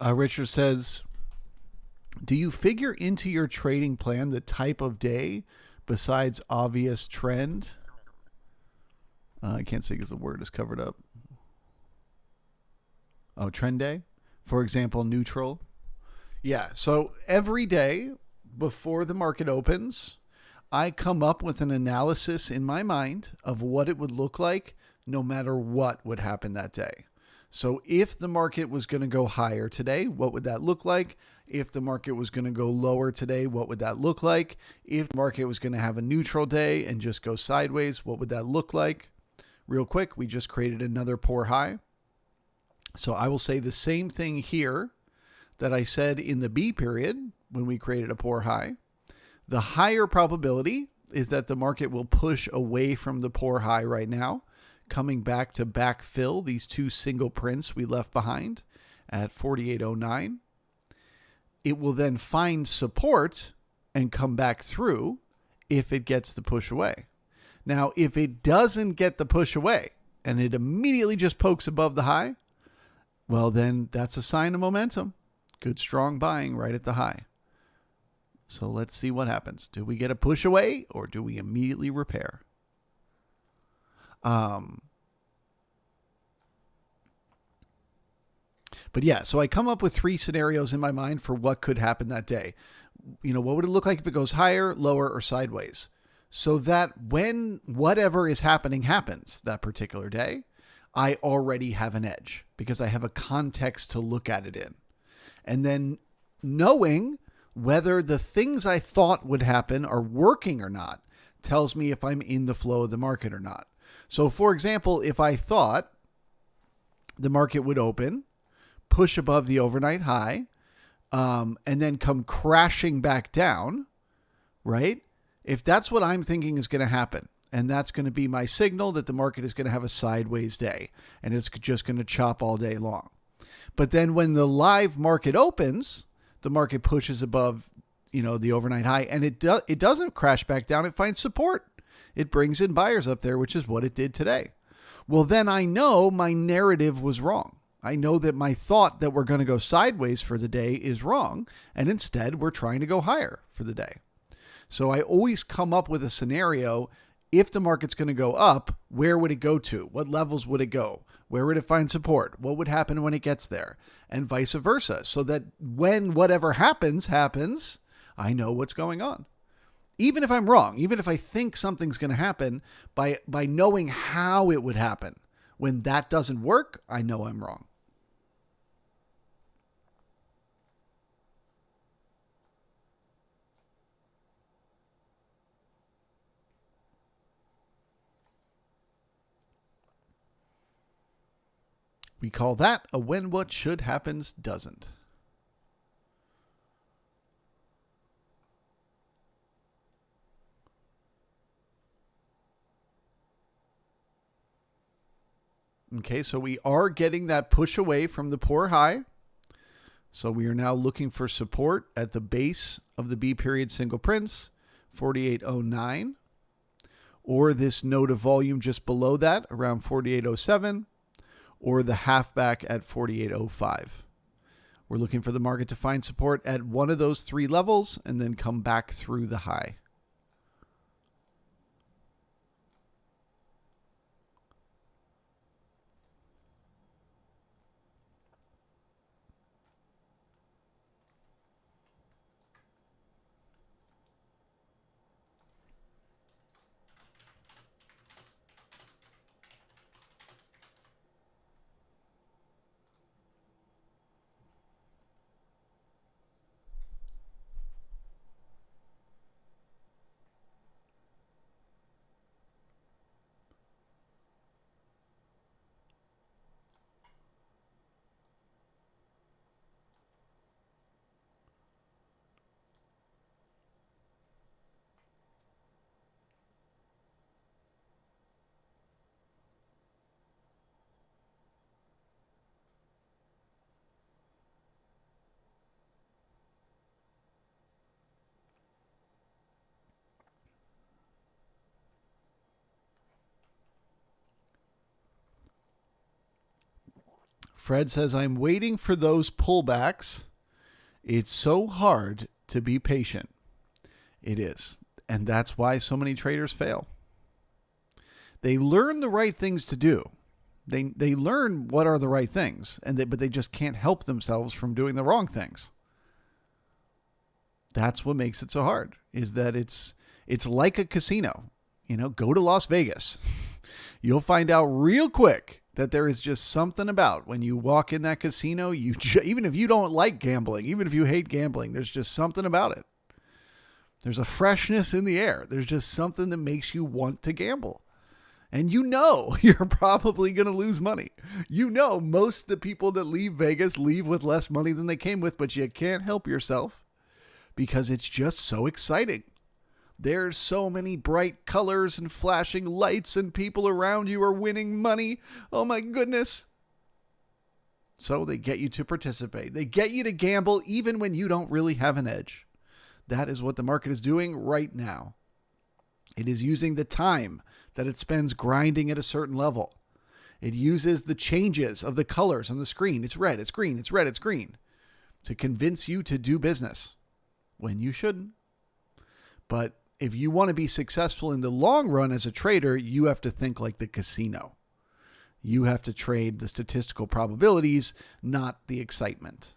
Richard says, do you figure into your trading plan the type of day besides obvious trend? I can't see because the word is covered up. Oh, trend day? For example, neutral. Yeah, so every day before the market opens, I come up with an analysis in my mind of what it would look like no matter what would happen that day. So if the market was going to go higher today, what would that look like? If the market was going to go lower today, what would that look like? If the market was going to have a neutral day and just go sideways, what would that look like? Real quick, we just created another poor high. So I will say the same thing here that I said in the B period when we created a poor high. The higher probability is that the market will push away from the poor high right now, coming back to backfill these two single prints we left behind at 48.09. It will then find support and come back through if it gets the push away. Now, if it doesn't get the push away and it immediately just pokes above the high, well, then that's a sign of momentum. Good, strong buying right at the high. So let's see what happens. Do we get a push away or do we immediately repair? But yeah, so I come up with three scenarios in my mind for what could happen that day. What would it look like if it goes higher, lower, or sideways? So that when whatever is happening happens that particular day, I already have an edge because I have a context to look at it in. And then knowing whether the things I thought would happen are working or not tells me if I'm in the flow of the market or not. So for example, if I thought the market would open, push above the overnight high, and then come crashing back down, right? If that's what I'm thinking is going to happen, and that's going to be my signal that the market is going to have a sideways day, and it's just going to chop all day long. But then when the live market opens, the market pushes above, the overnight high, and it doesn't crash back down. It finds support. It brings in buyers up there, which is what it did today. Well, then I know my narrative was wrong. I know that my thought that we're going to go sideways for the day is wrong, and instead we're trying to go higher for the day. So I always come up with a scenario. If the market's going to go up, where would it go to? What levels would it go? Where would it find support? What would happen when it gets there? And vice versa. So that when whatever happens, I know what's going on. Even if I'm wrong, even if I think something's going to happen, by knowing how it would happen, when that doesn't work, I know I'm wrong. We call that a when what should happens doesn't. Okay, so we are getting that push away from the poor high. So we are now looking for support at the base of the B period single prints, 4809, or this node of volume just below that around 4807, or the halfback at 4805. We're looking for the market to find support at one of those three levels and then come back through the high. Fred says, I'm waiting for those pullbacks. It's so hard to be patient. It is. And that's why so many traders fail. They learn the right things to do. They learn what are the right things, but they just can't help themselves from doing the wrong things. That's what makes it so hard, is that it's like a casino. You know, go to Las Vegas. You'll find out real quick that there is just something about when you walk in that casino, even if you don't like gambling, even if you hate gambling, there's just something about it. There's a freshness in the air. There's just something that makes you want to gamble. And you know you're probably going to lose money. You know most of the people that leave Vegas leave with less money than they came with, but you can't help yourself because it's just so exciting. There's so many bright colors and flashing lights and people around you are winning money. Oh my goodness. So they get you to participate. They get you to gamble even when you don't really have an edge. That is what the market is doing right now. It is using the time that it spends grinding at a certain level. It uses the changes of the colors on the screen. It's red, it's green, it's red, it's green, to convince you to do business when you shouldn't. But if you want to be successful in the long run as a trader, you have to think like the casino. You have to trade the statistical probabilities, not the excitement.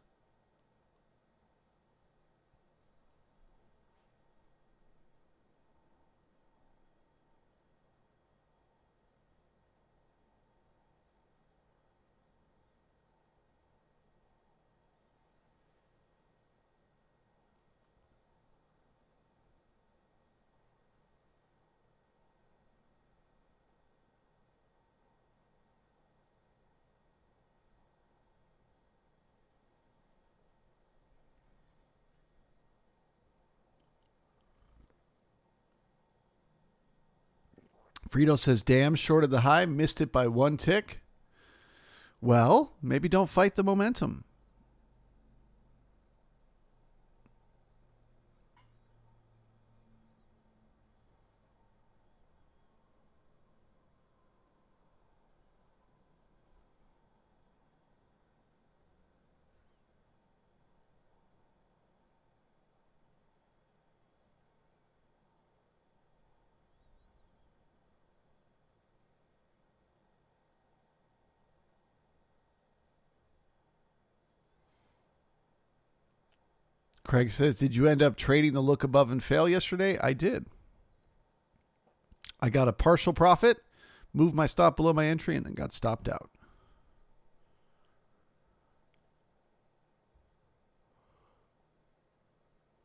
Frito says, damn, shorted the high, missed it by one tick. Well, maybe don't fight the momentum. Craig says, did you end up trading the look above and fail yesterday? I did. I got a partial profit, moved my stop below my entry, and then got stopped out.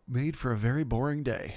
Made for a very boring day.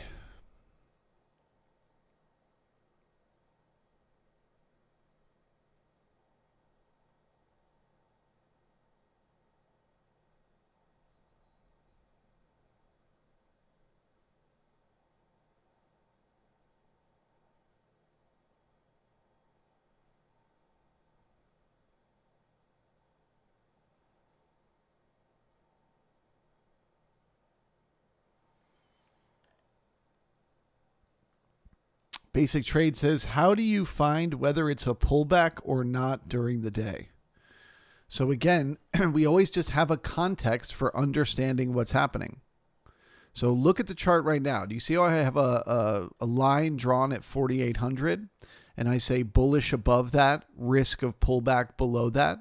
Basic Trade says, how do you find whether it's a pullback or not during the day? So again, we always just have a context for understanding what's happening. So look at the chart right now. Do you see how I have a line drawn at 4,800 and I say bullish above that, risk of pullback below that?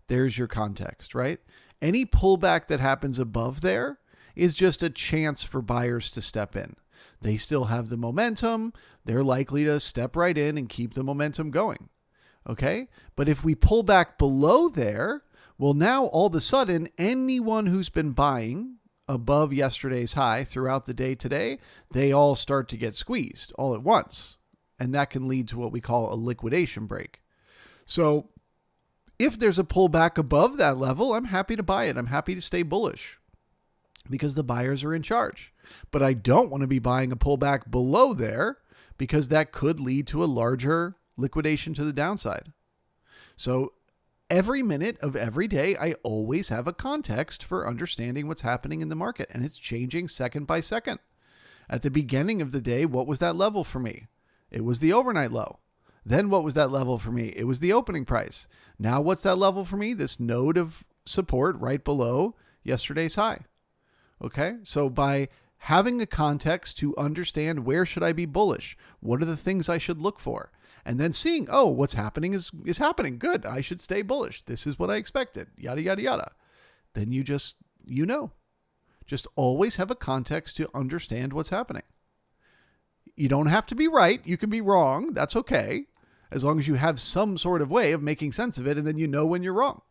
There's your context, right? Any pullback that happens above there is just a chance for buyers to step in. They still have the momentum. They're likely to step right in and keep the momentum going. Okay? But if we pull back below there, well, now all of a sudden, anyone who's been buying above yesterday's high throughout the day today, they all start to get squeezed all at once. And that can lead to what we call a liquidation break. So if there's a pullback above that level, I'm happy to buy it. I'm happy to stay bullish because the buyers are in charge. But I don't want to be buying a pullback below there because that could lead to a larger liquidation to the downside. So every minute of every day, I always have a context for understanding what's happening in the market, and it's changing second by second. At the beginning of the day, what was that level for me? It was the overnight low. Then what was that level for me? It was the opening price. Now what's that level for me? This node of support right below yesterday's high. Okay, so by having a context to understand where should I be bullish, what are the things I should look for, and then seeing, oh, what's happening is happening. Good, I should stay bullish. This is what I expected, yada, yada, yada. Then you just always have a context to understand what's happening. You don't have to be right. You can be wrong. That's okay. As long as you have some sort of way of making sense of it, and then you know when you're wrong.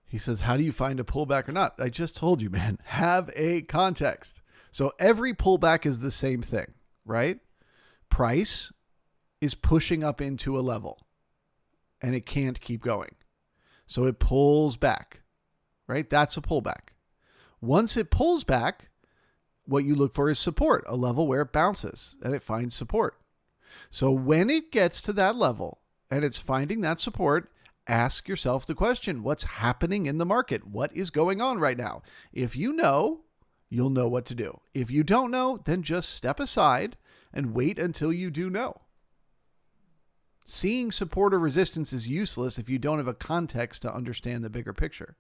He says, how do you find a pullback or not? I just told you, man, have a context. So every pullback is the same thing, right? Price is pushing up into a level and it can't keep going. So it pulls back, right? That's a pullback. Once it pulls back, what you look for is support, a level where it bounces and it finds support. So when it gets to that level and it's finding that support, ask yourself the question, what's happening in the market? What is going on right now? If you know, you'll know what to do. If you don't know, then just step aside and wait until you do know. Seeing support or resistance is useless if you don't have a context to understand the bigger picture.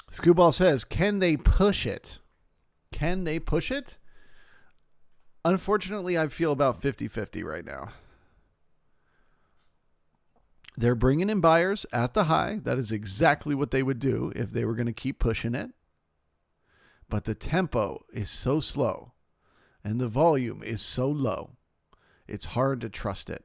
Scooball says, can they push it? Can they push it? Unfortunately, I feel about 50-50 right now. They're bringing in buyers at the high. That is exactly what they would do if they were going to keep pushing it. But the tempo is so slow and the volume is so low. It's hard to trust it.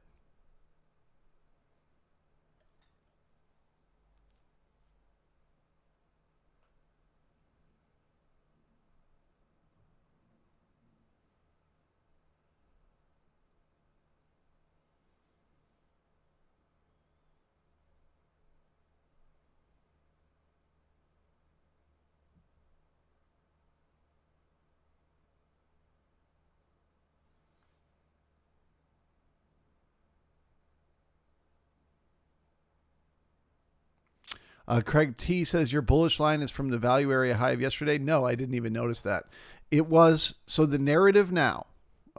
Craig T says your bullish line is from the value area high of yesterday. No, I didn't even notice that. It was, so the narrative now,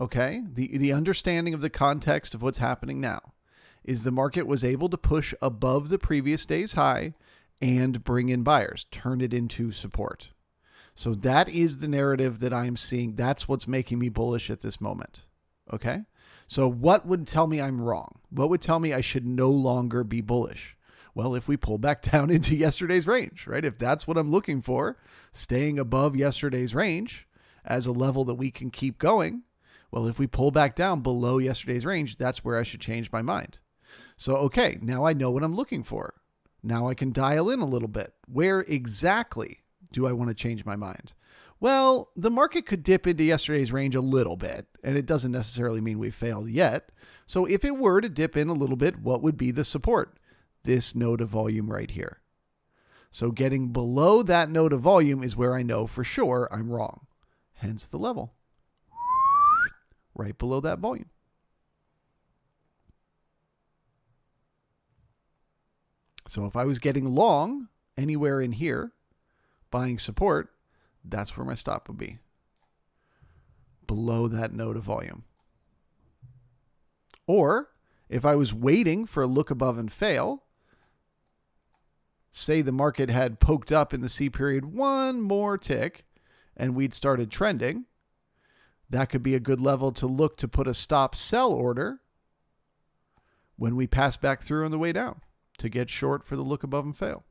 okay, the understanding of the context of what's happening now is the market was able to push above the previous day's high and bring in buyers, turn it into support. So that is the narrative that I'm seeing. That's what's making me bullish at this moment. Okay. So what would tell me I'm wrong? What would tell me I should no longer be bullish? Well, if we pull back down into yesterday's range, right? If that's what I'm looking for, staying above yesterday's range as a level that we can keep going. Well, if we pull back down below yesterday's range, that's where I should change my mind. So, okay, now I know what I'm looking for. Now I can dial in a little bit. Where exactly do I want to change my mind? Well, the market could dip into yesterday's range a little bit, and it doesn't necessarily mean we've failed yet. So if it were to dip in a little bit, what would be the support? This node of volume right here. So getting below that node of volume is where I know for sure I'm wrong. Hence the level. Right below that volume. So if I was getting long anywhere in here, buying support, that's where my stop would be. Below that node of volume. Or if I was waiting for a look above and fail, say the market had poked up in the C period one more tick and we'd started trending, that could be a good level to look to put a stop sell order when we pass back through on the way down to get short for the look above and fail.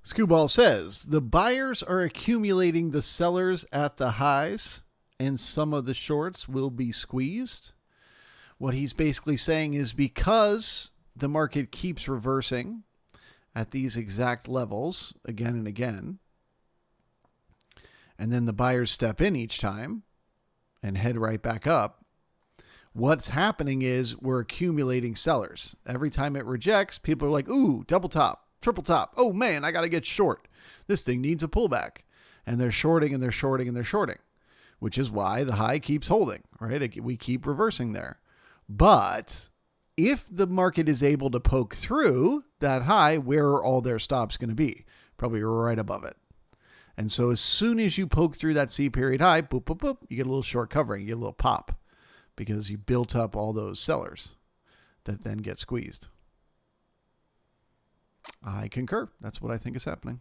Screwball says the buyers are accumulating the sellers at the highs and some of the shorts will be squeezed. What he's basically saying is because the market keeps reversing at these exact levels again and again, and then the buyers step in each time and head right back up, what's happening is we're accumulating sellers. Every time it rejects, people are like, ooh, double top, triple top. Oh man, I got to get short. This thing needs a pullback. And they're shorting and they're shorting and they're shorting, which is why the high keeps holding, right? We keep reversing there. But if the market is able to poke through that high, where are all their stops going to be? Probably right above it. And so as soon as you poke through that C period high, boop, boop, boop, you get a little short covering, you get a little pop because you built up all those sellers that then get squeezed. I concur. That's what I think is happening.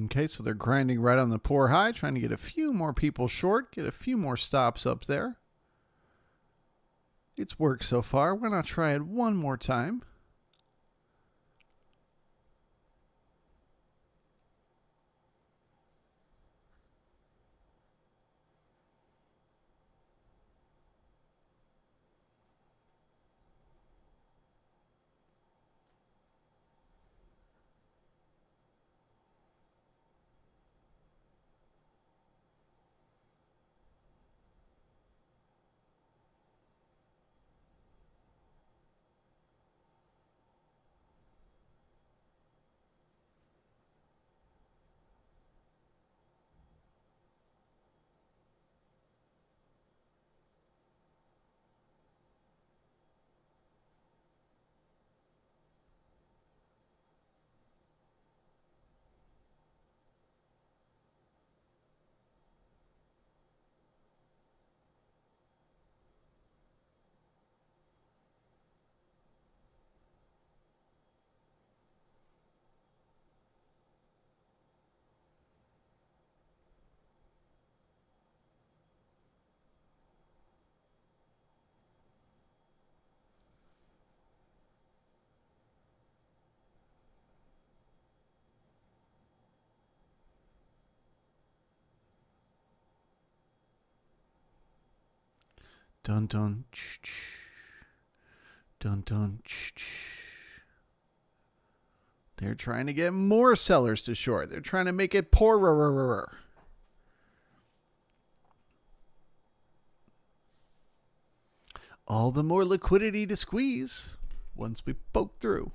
Okay, so they're grinding right on the poor high, trying to get a few more people short, get a few more stops up there. It's worked so far. Why not try it one more time? Dun dun ch ch. Dun dun ch ch. They're trying to get more sellers to short. They're trying to make it poorer. all the more liquidity to squeeze once we poke through.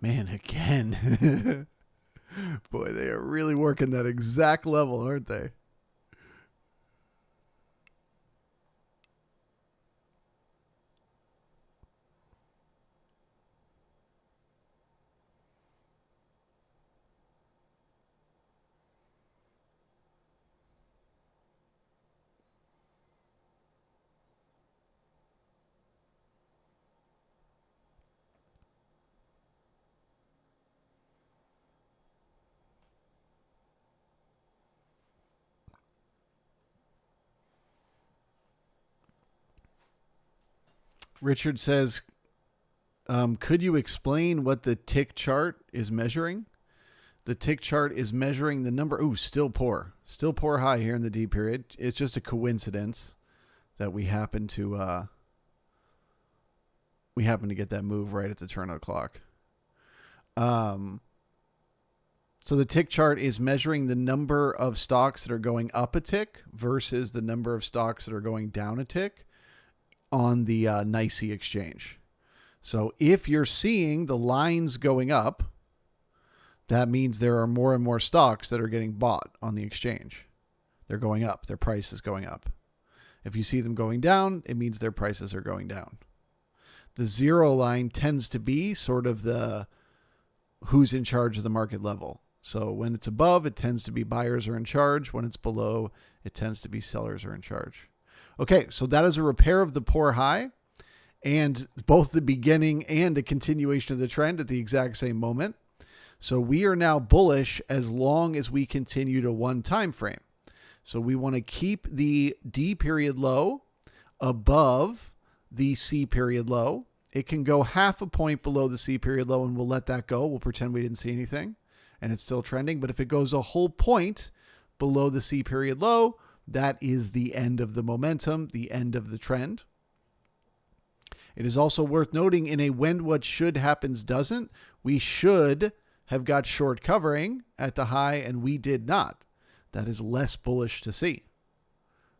Man, again. Boy, they are really working that exact level, aren't they? Richard says, could you explain what the tick chart is measuring? The tick chart is measuring the number. Ooh, still poor high here in the D period. It's just a coincidence that we happen to get that move right at the turn of the clock. So the tick chart is measuring the number of stocks that are going up a tick versus the number of stocks that are going down a tick on the NYSE exchange. So if you're seeing the lines going up, that means there are more and more stocks that are getting bought on the exchange. They're going up. Their price is going up. If you see them going down, it means their prices are going down. The zero line tends to be sort of the who's in charge of the market level. So when it's above, it tends to be buyers are in charge. When it's below, it tends to be sellers are in charge. Okay, so that is a repair of the poor high and both the beginning and a continuation of the trend at the exact same moment. So we are now bullish as long as we continue to one time frame. So we want to keep the D period low above the C period low. It can go half a point below the C period low and we'll let that go. We'll pretend we didn't see anything and it's still trending. But if it goes a whole point below the C period low, that is the end of the momentum, the end of the trend. It is also worth noting in a when what should happens doesn't, we should have got short covering at the high and we did not. That is less bullish to see.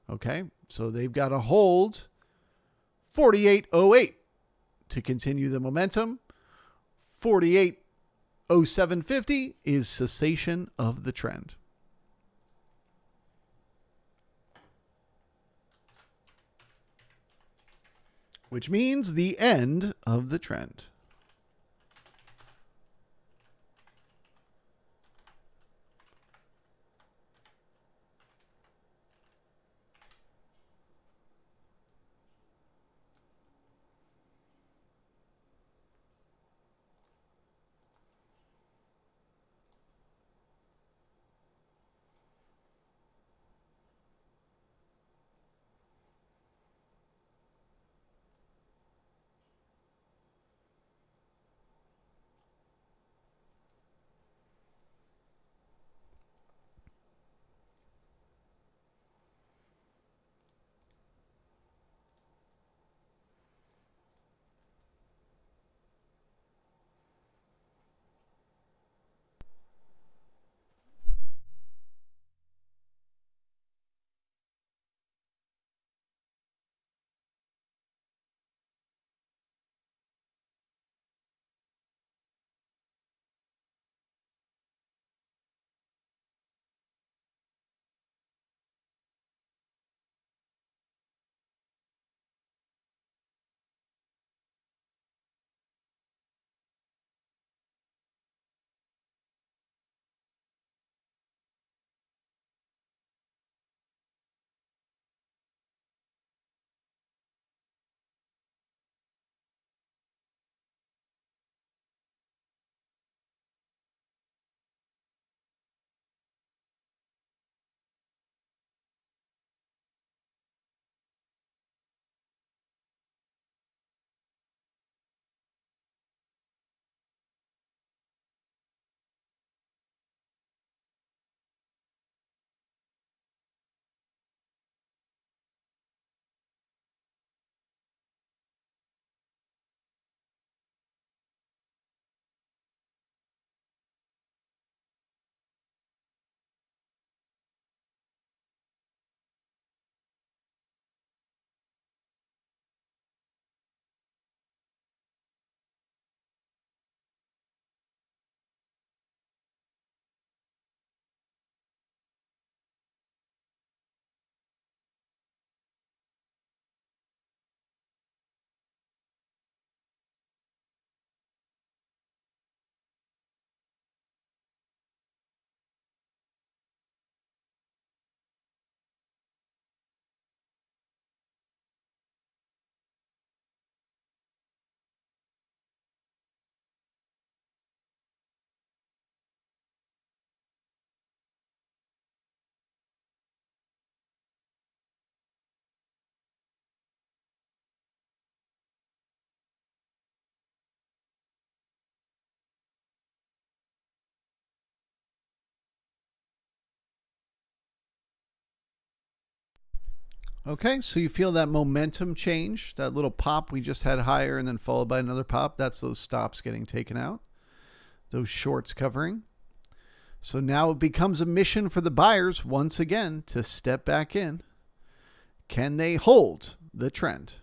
Okay, so they've got to hold 48.08 to continue the momentum. 48.0750 is cessation of the trend. Which means the end of the trend. Okay, so you feel that momentum change, that little pop we just had higher and then followed by another pop. That's those stops getting taken out, those shorts covering. So now it becomes a mission for the buyers once again to step back in. Can they hold the trend?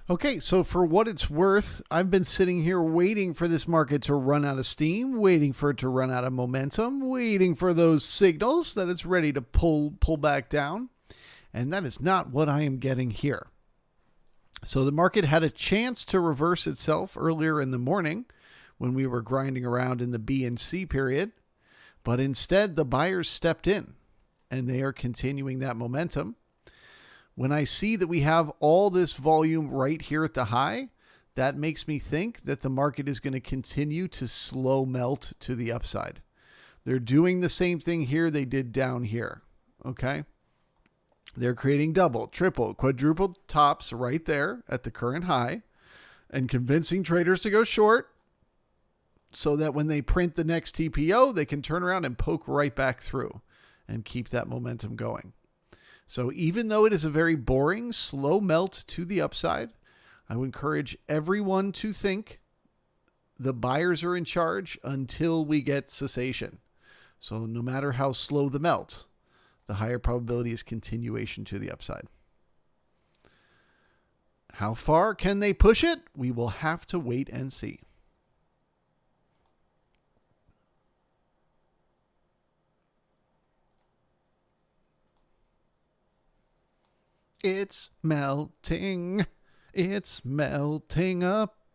Okay, so for what it's worth, I've been sitting here waiting for this market to run out of steam, waiting for it to run out of momentum, waiting for those signals that it's ready to pull back down, and that is not what I am getting here. So the market had a chance to reverse itself earlier in the morning when we were grinding around in the B and C period, but instead the buyers stepped in and they are continuing that momentum. When I see that we have all this volume right here at the high, that makes me think that the market is going to continue to slow melt to the upside. They're doing the same thing here they did down here. Okay. They're creating double, triple, quadruple tops right there at the current high and convincing traders to go short so that when they print the next TPO, they can turn around and poke right back through and keep that momentum going. So even though it is a very boring, slow melt to the upside, I would encourage everyone to think the buyers are in charge until we get cessation. So no matter how slow the melt, the higher probability is continuation to the upside. How far can they push it? We will have to wait and see. It's melting. It's melting up.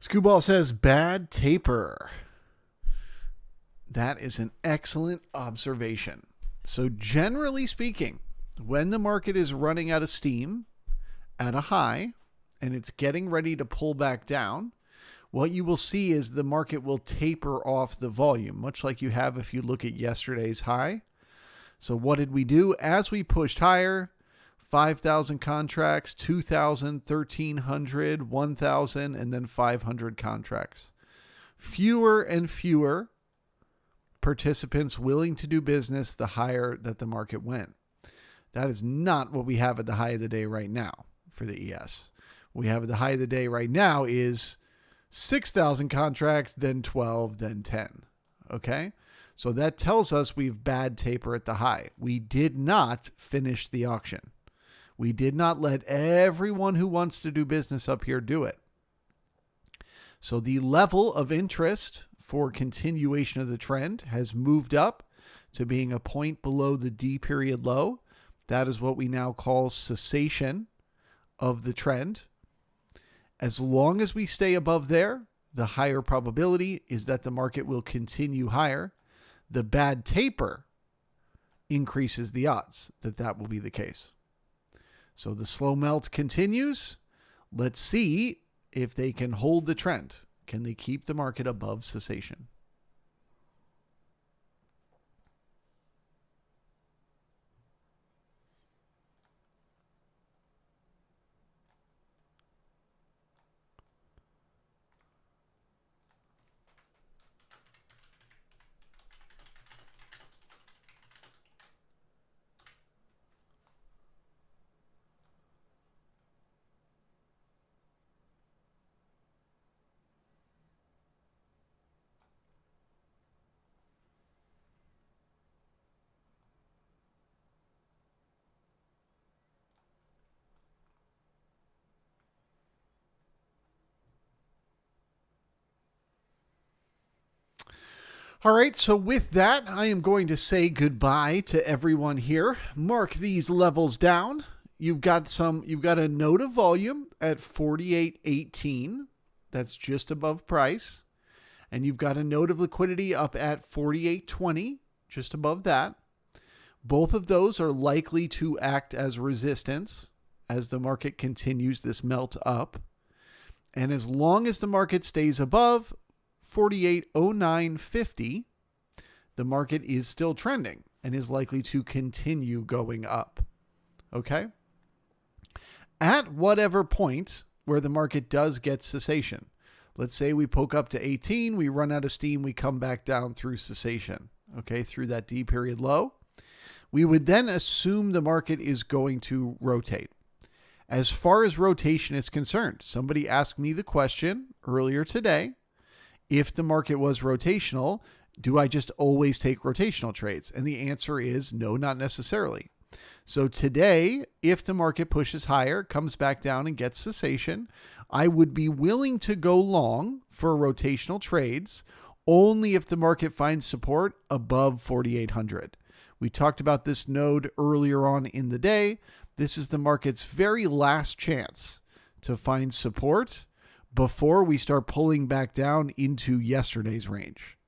Screwball says bad taper. That is an excellent observation. So generally speaking, when the market is running out of steam at a high and it's getting ready to pull back down, what you will see is the market will taper off the volume, much like you have if you look at yesterday's high. So what did we do? As we pushed higher, 5,000 contracts, 2,000, 1,300, 1,000, and then 500 contracts. Fewer and fewer participants willing to do business the higher that the market went. That is not what we have at the high of the day right now for the ES. What we have at the high of the day right now is 6,000 contracts, then 12, then 10. Okay? So that tells us we've bad taper at the high. We did not finish the auction. We did not let everyone who wants to do business up here do it. So the level of interest for continuation of the trend has moved up to being a point below the D period low. That is what we now call cessation of the trend. As long as we stay above there, the higher probability is that the market will continue higher. The bad taper increases the odds that that will be the case. So the slow melt continues. Let's see if they can hold the trend. Can they keep the market above cessation? All right, so with that, I am going to say goodbye to everyone here. Mark these levels down. You've got a node of volume at 48.18. That's just above price. And you've got a node of liquidity up at 48.20, just above that. Both of those are likely to act as resistance as the market continues this melt up. And as long as the market stays above 48.0950, the market is still trending and is likely to continue going up. Okay? At whatever point where the market does get cessation, let's say we poke up to 18, we run out of steam, we come back down through cessation, okay, through that D period low, we would then assume the market is going to rotate. As far as rotation is concerned, somebody asked me the question earlier today, if the market was rotational, do I just always take rotational trades? And the answer is no, not necessarily. So today, if the market pushes higher, comes back down and gets cessation, I would be willing to go long for rotational trades only if the market finds support above 4,800. We talked about this node earlier on in the day. This is the market's very last chance to find support before we start pulling back down into yesterday's range.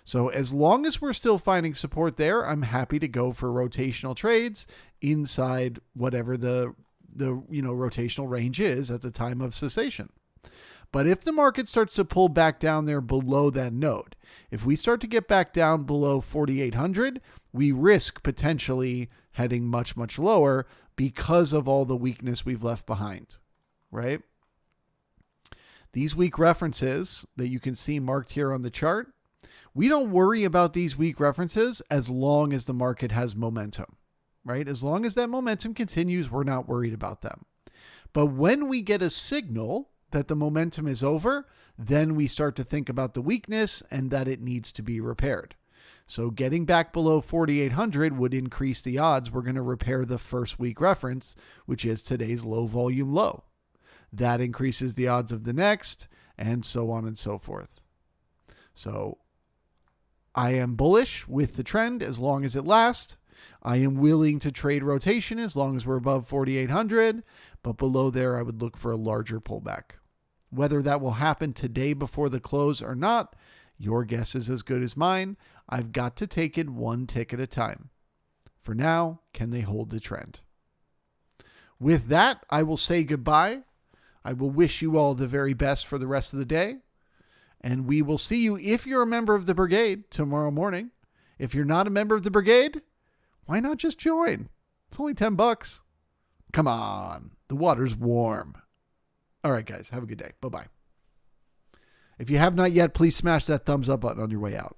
So as long as we're still finding support there, I'm happy to go for rotational trades inside whatever the rotational range is at the time of cessation. But if the market starts to pull back down there below that node, if we start to get back down below 4,800, we risk potentially heading much, much lower because of all the weakness we've left behind, right? These weak references that you can see marked here on the chart, we don't worry about these weak references as long as the market has momentum, right? As long as that momentum continues, we're not worried about them. But when we get a signal that the momentum is over, then we start to think about the weakness and that it needs to be repaired. So getting back below 4,800 would increase the odds we're going to repair the first weak reference, which is today's low volume low. That increases the odds of the next, and so on and so forth. So I am bullish with the trend as long as it lasts. I am willing to trade rotation as long as we're above 4,800, but below there I would look for a larger pullback. Whether that will happen today before the close or not, your guess is as good as mine. I've got to take it one tick at a time. For now, can they hold the trend? With that, I will say goodbye. I will wish you all the very best for the rest of the day. And we will see you, if you're a member of the brigade, tomorrow morning. If you're not a member of the brigade, why not just join? It's only $10. Come on. The water's warm. All right, guys. Have a good day. Bye-bye. If you have not yet, please smash that thumbs up button on your way out.